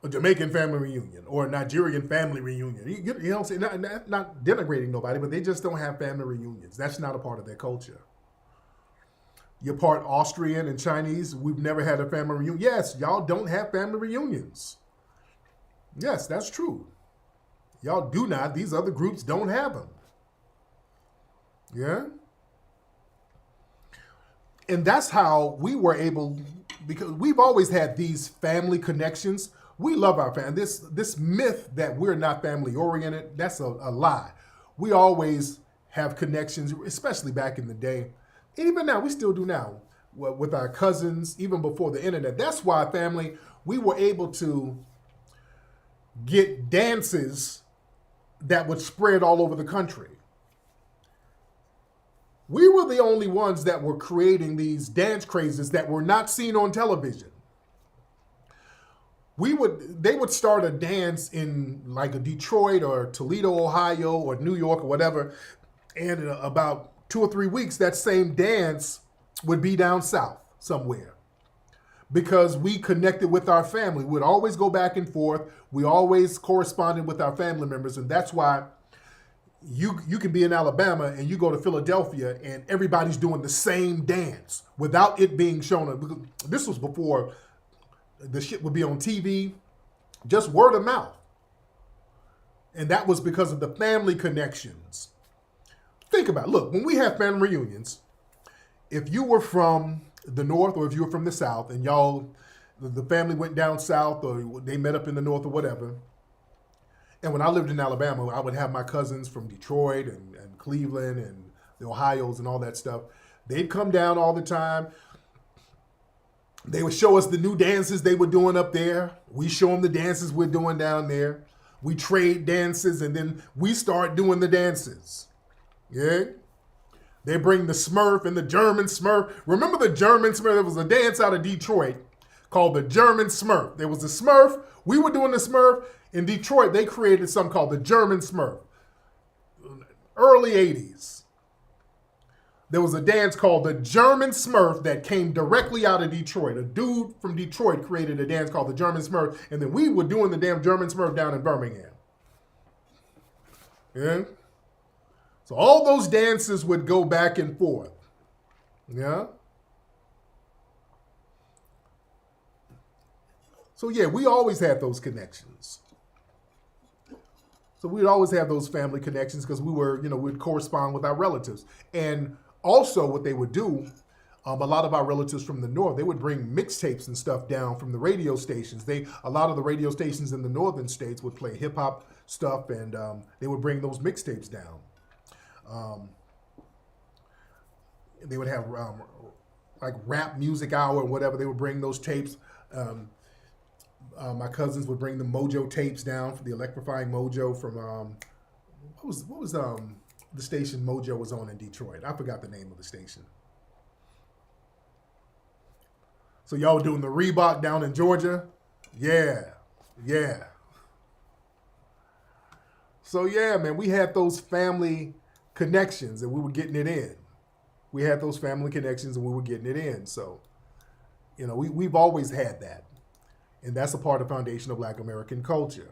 a Jamaican family reunion or a Nigerian family reunion? You don't see, not denigrating nobody, but they just don't have family reunions. That's not a part of their culture. You're part Austrian and Chinese. We've never had a family reunion. Yes, y'all don't have family reunions. Yes, that's true. Y'all do not. These other groups don't have them. Yeah? And that's how we were able, because we've always had these family connections. We love our family. This myth that we're not family oriented, that's a lie. We always have connections, especially back in the day. And even now, we still do now with our cousins, even before the internet. That's why we were able to get dances that would spread all over the country. We were the only ones that were creating these dance crazes that were not seen on television. They would start a dance in like a Detroit or Toledo, Ohio, or New York or whatever, and in about 2 or 3 weeks, that same dance would be down south somewhere. Because we connected with our family. We'd always go back and forth. We always corresponded with our family members. And that's why you can be in Alabama and you go to Philadelphia and everybody's doing the same dance without it being shown. This was before the shit would be on TV. just word of mouth. And that was because of the family connections. Think about it. Look, when we have family reunions, if you were from the North or if you were from the South and y'all, the family went down South or they met up in the North or whatever, and when I lived in Alabama, I would have my cousins from Detroit and Cleveland and the Ohios and all that stuff. They'd come down all the time. They would show us the new dances they were doing up there. We show them the dances we're doing down there. We trade dances, and then we start doing the dances. Yeah? They bring the Smurf and the German Smurf. Remember the German Smurf? There was a dance out of Detroit called the German Smurf. There was a Smurf. We were doing the Smurf. In Detroit, they created something called the German Smurf. Early 80s. There was a dance called the German Smurf that came directly out of Detroit. A dude from Detroit created a dance called the German Smurf, and then we were doing the damn German Smurf down in Birmingham. Yeah? So all those dances would go back and forth. Yeah? So yeah, we always had those connections. So we'd always have those family connections because we were, we'd correspond with our relatives. And also what they would do, a lot of our relatives from the North, they would bring mixtapes and stuff down from the radio stations. A lot of the radio stations in the northern states would play hip hop stuff, and they would bring those mixtapes down. They would have like rap music hour or whatever. They would bring those tapes. My cousins would bring the Mojo tapes down for the electrifying Mojo from what was the station Mojo was on in Detroit. I forgot the name of the station. So y'all were doing the Reebok down in Georgia? Yeah. So yeah, man, we had those family connections and we were getting it in. We had those family connections and we were getting it in. So, we've always had that. And that's a part of the foundation of Black American culture.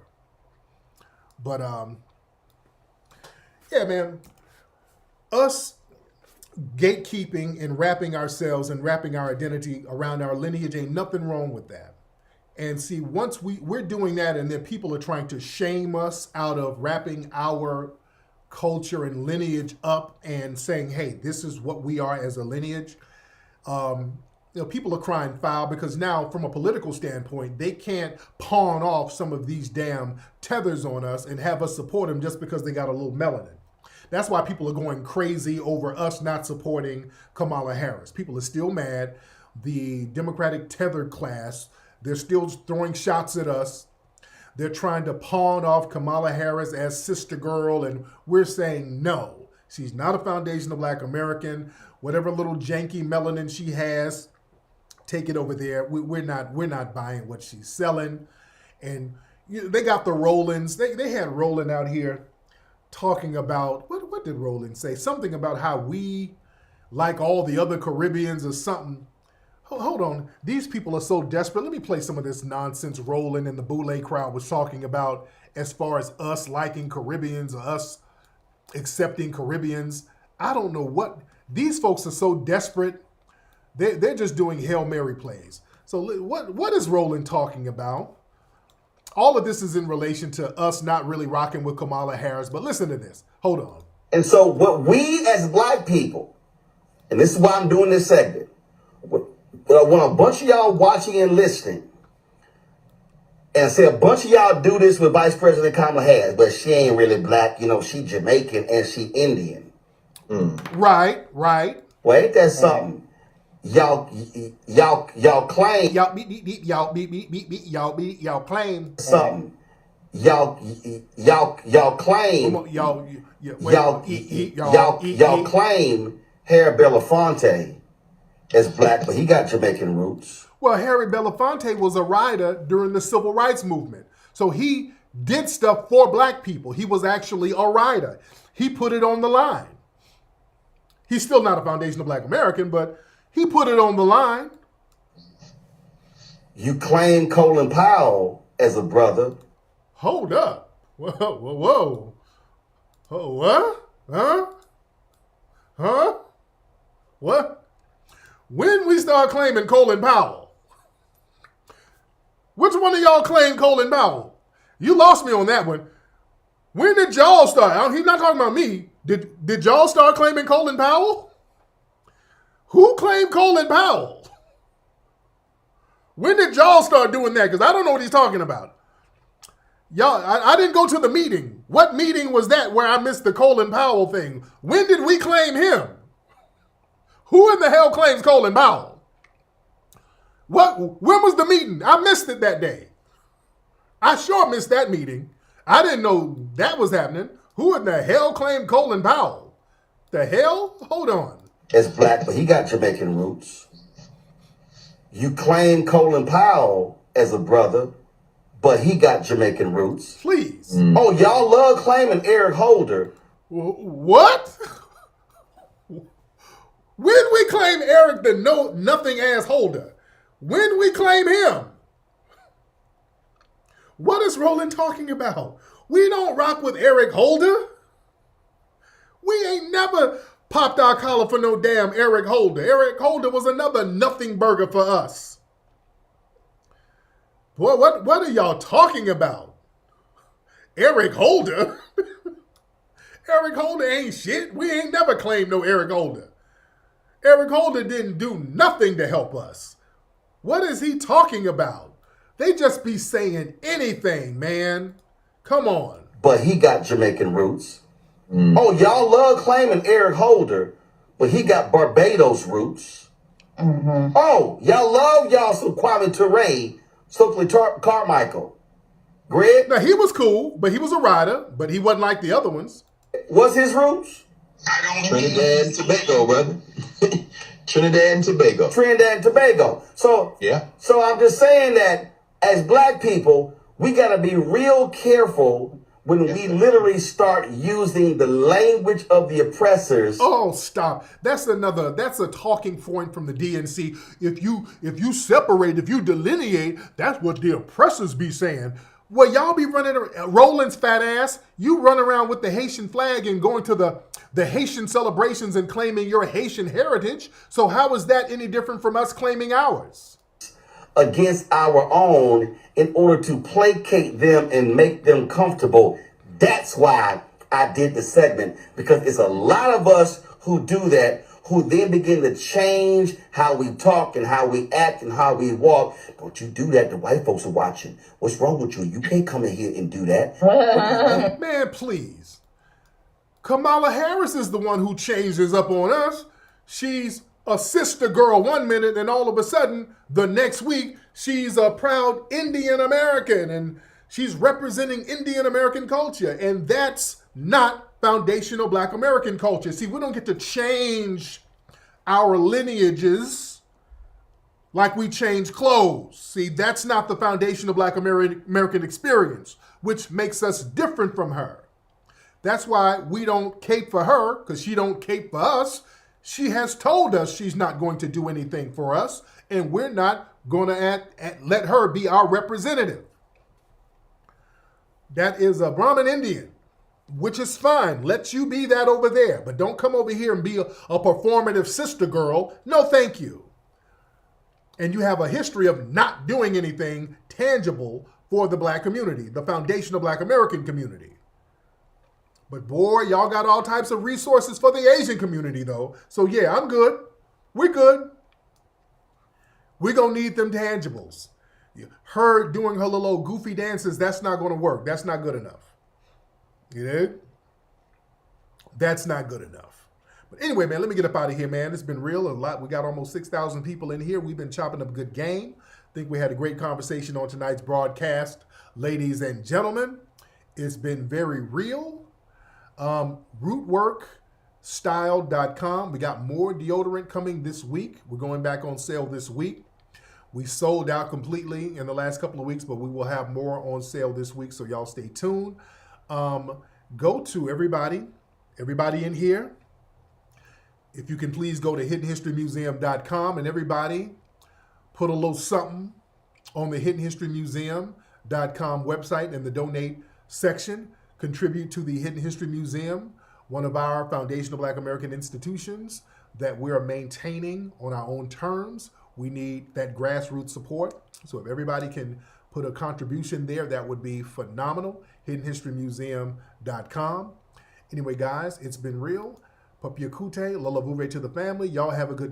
But, yeah, man, us gatekeeping and wrapping ourselves and wrapping our identity around our lineage, ain't nothing wrong with that. And see, once we're doing that and then people are trying to shame us out of wrapping our culture and lineage up and saying, hey, this is what we are as a lineage, people are crying foul because now from a political standpoint, they can't pawn off some of these damn tethers on us and have us support them just because they got a little melanin. That's why people are going crazy over us not supporting Kamala Harris. People are still mad. The Democratic tethered class, they're still throwing shots at us. They're trying to pawn off Kamala Harris as sister girl, and we're saying no. She's not a foundation of Black American. Whatever little janky melanin she has, take it over there. We're not buying what she's selling. And they got the Rollins. They had Roland out here talking about, what did Roland say? Something about how we, like all the other Caribbeans or something. Hold on. These people are so desperate. Let me play some of this nonsense Roland and the Boule crowd was talking about as far as us liking Caribbeans or us accepting Caribbeans. I don't know what. These folks are so desperate. They're just doing Hail Mary plays. So what is Roland talking about? All of this is in relation to us not really rocking with Kamala Harris. But listen to this. Hold on. And so what we as Black people, and this is why I'm doing this segment, when a bunch of y'all watching and listening, and say a bunch of y'all do this with Vice President Kamala Harris, but she ain't really Black, she Jamaican and she Indian. Right. Well, ain't that something? Y'all claim y'all claim something. Y'all claim y'all claim Harry Belafonte as Black, but he got Jamaican roots. Well, Harry Belafonte was a writer during the Civil Rights Movement. So he did stuff for Black people. He was actually a writer. He put it on the line. He's still not a foundation of Black American, but he put it on the line. You claim Colin Powell as a brother. Hold up. Whoa. Oh, what? Huh? What? When we start claiming Colin Powell? Which one of y'all claimed Colin Powell? You lost me on that one. When did y'all start? He's not talking about me. Did y'all start claiming Colin Powell? Who claimed Colin Powell? When did y'all start doing that? Because I don't know what he's talking about. Y'all, I didn't go to the meeting. What meeting was that where I missed the Colin Powell thing? When did we claim him? Who in the hell claims Colin Powell? When was the meeting? I missed it that day. I sure missed that meeting. I didn't know that was happening. Who in the hell claimed Colin Powell? The hell? Hold on. As black, but he got Jamaican roots. You claim Colin Powell as a brother, but he got Jamaican roots. Please. Oh, y'all love claiming Eric Holder. What? When we claim Eric the nothing ass Holder? When we claim him? What is Roland talking about? We don't rock with Eric Holder. We ain't never popped our collar for no damn Eric Holder. Eric Holder was another nothing burger for us. Boy, what are y'all talking about? Eric Holder? Eric Holder ain't shit. We ain't never claimed no Eric Holder. Eric Holder didn't do nothing to help us. What is he talking about? They just be saying anything, man. Come on. But he got Jamaican roots. Oh, y'all love claiming Eric Holder, but he got Barbados roots. Oh, y'all love y'all some Kwame Ture, Stokely Carmichael. Greg? Now, he was cool, but he was a rider, but he wasn't like the other ones. What's his roots? Trinidad and Tobago, brother. Trinidad and Tobago. Trinidad and Tobago. So, yeah. So I'm just saying that as black people, we got to be real careful when we literally start using the language of the oppressors. Oh, stop. That's a talking point from the DNC. If you separate, if you delineate, that's what the oppressors be saying. Well, y'all be running around, Roland's fat ass, you run around with the Haitian flag and going to the Haitian celebrations and claiming your Haitian heritage. So how is that any different from us claiming ours? Against our own in order to placate them and make them comfortable. That's why I did the segment, because it's a lot of us who do that, who then begin to change how we talk and how we act and how we walk. Don't you do that. The white folks are watching. What's wrong with you? You can't come in here and do that. Man, please. Kamala Harris is the one who changes up on us. She's a sister girl one minute, and all of a sudden, the next week, she's a proud Indian American, and she's representing Indian American culture. And that's not foundational Black American culture. See, we don't get to change our lineages like we change clothes. See, that's not the foundational Black American experience, which makes us different from her. That's why we don't cape for her, because she don't cape for us. She has told us she's not going to do anything for us, and we're not going to let her be our representative. That is a Brahmin Indian, which is fine. Let you be that over there, but don't come over here and be a performative sister girl. No, thank you. And you have a history of not doing anything tangible for the Black community, the foundational Black American community. But boy, y'all got all types of resources for the Asian community, though. So yeah, I'm good. We're good. We're going to need them tangibles. Her doing her little goofy dances, that's not going to work. That's not good enough. You know? That's not good enough. But anyway, man, let me get up out of here, man. It's been real. A lot. We got almost 6,000 people in here. We've been chopping up a good game. I think we had a great conversation on tonight's broadcast. Ladies and gentlemen, it's been very real. Rootworkstyle.com. We got more deodorant coming this week. We're going back on sale this week. We sold out completely in the last couple of weeks, but we will have more on sale this week, so y'all stay tuned. Go to everybody in here. If you can please go to hiddenhistorymuseum.com, and everybody put a little something on the hiddenhistorymuseum.com website in the donate section. Contribute to the Hidden History Museum, one of our foundational Black American institutions that we are maintaining on our own terms. We need that grassroots support. So if everybody can put a contribution there, that would be phenomenal. HiddenHistoryMuseum.com. Anyway, guys, it's been real. Papia Kute, Lola Vuve to the family. Y'all have a good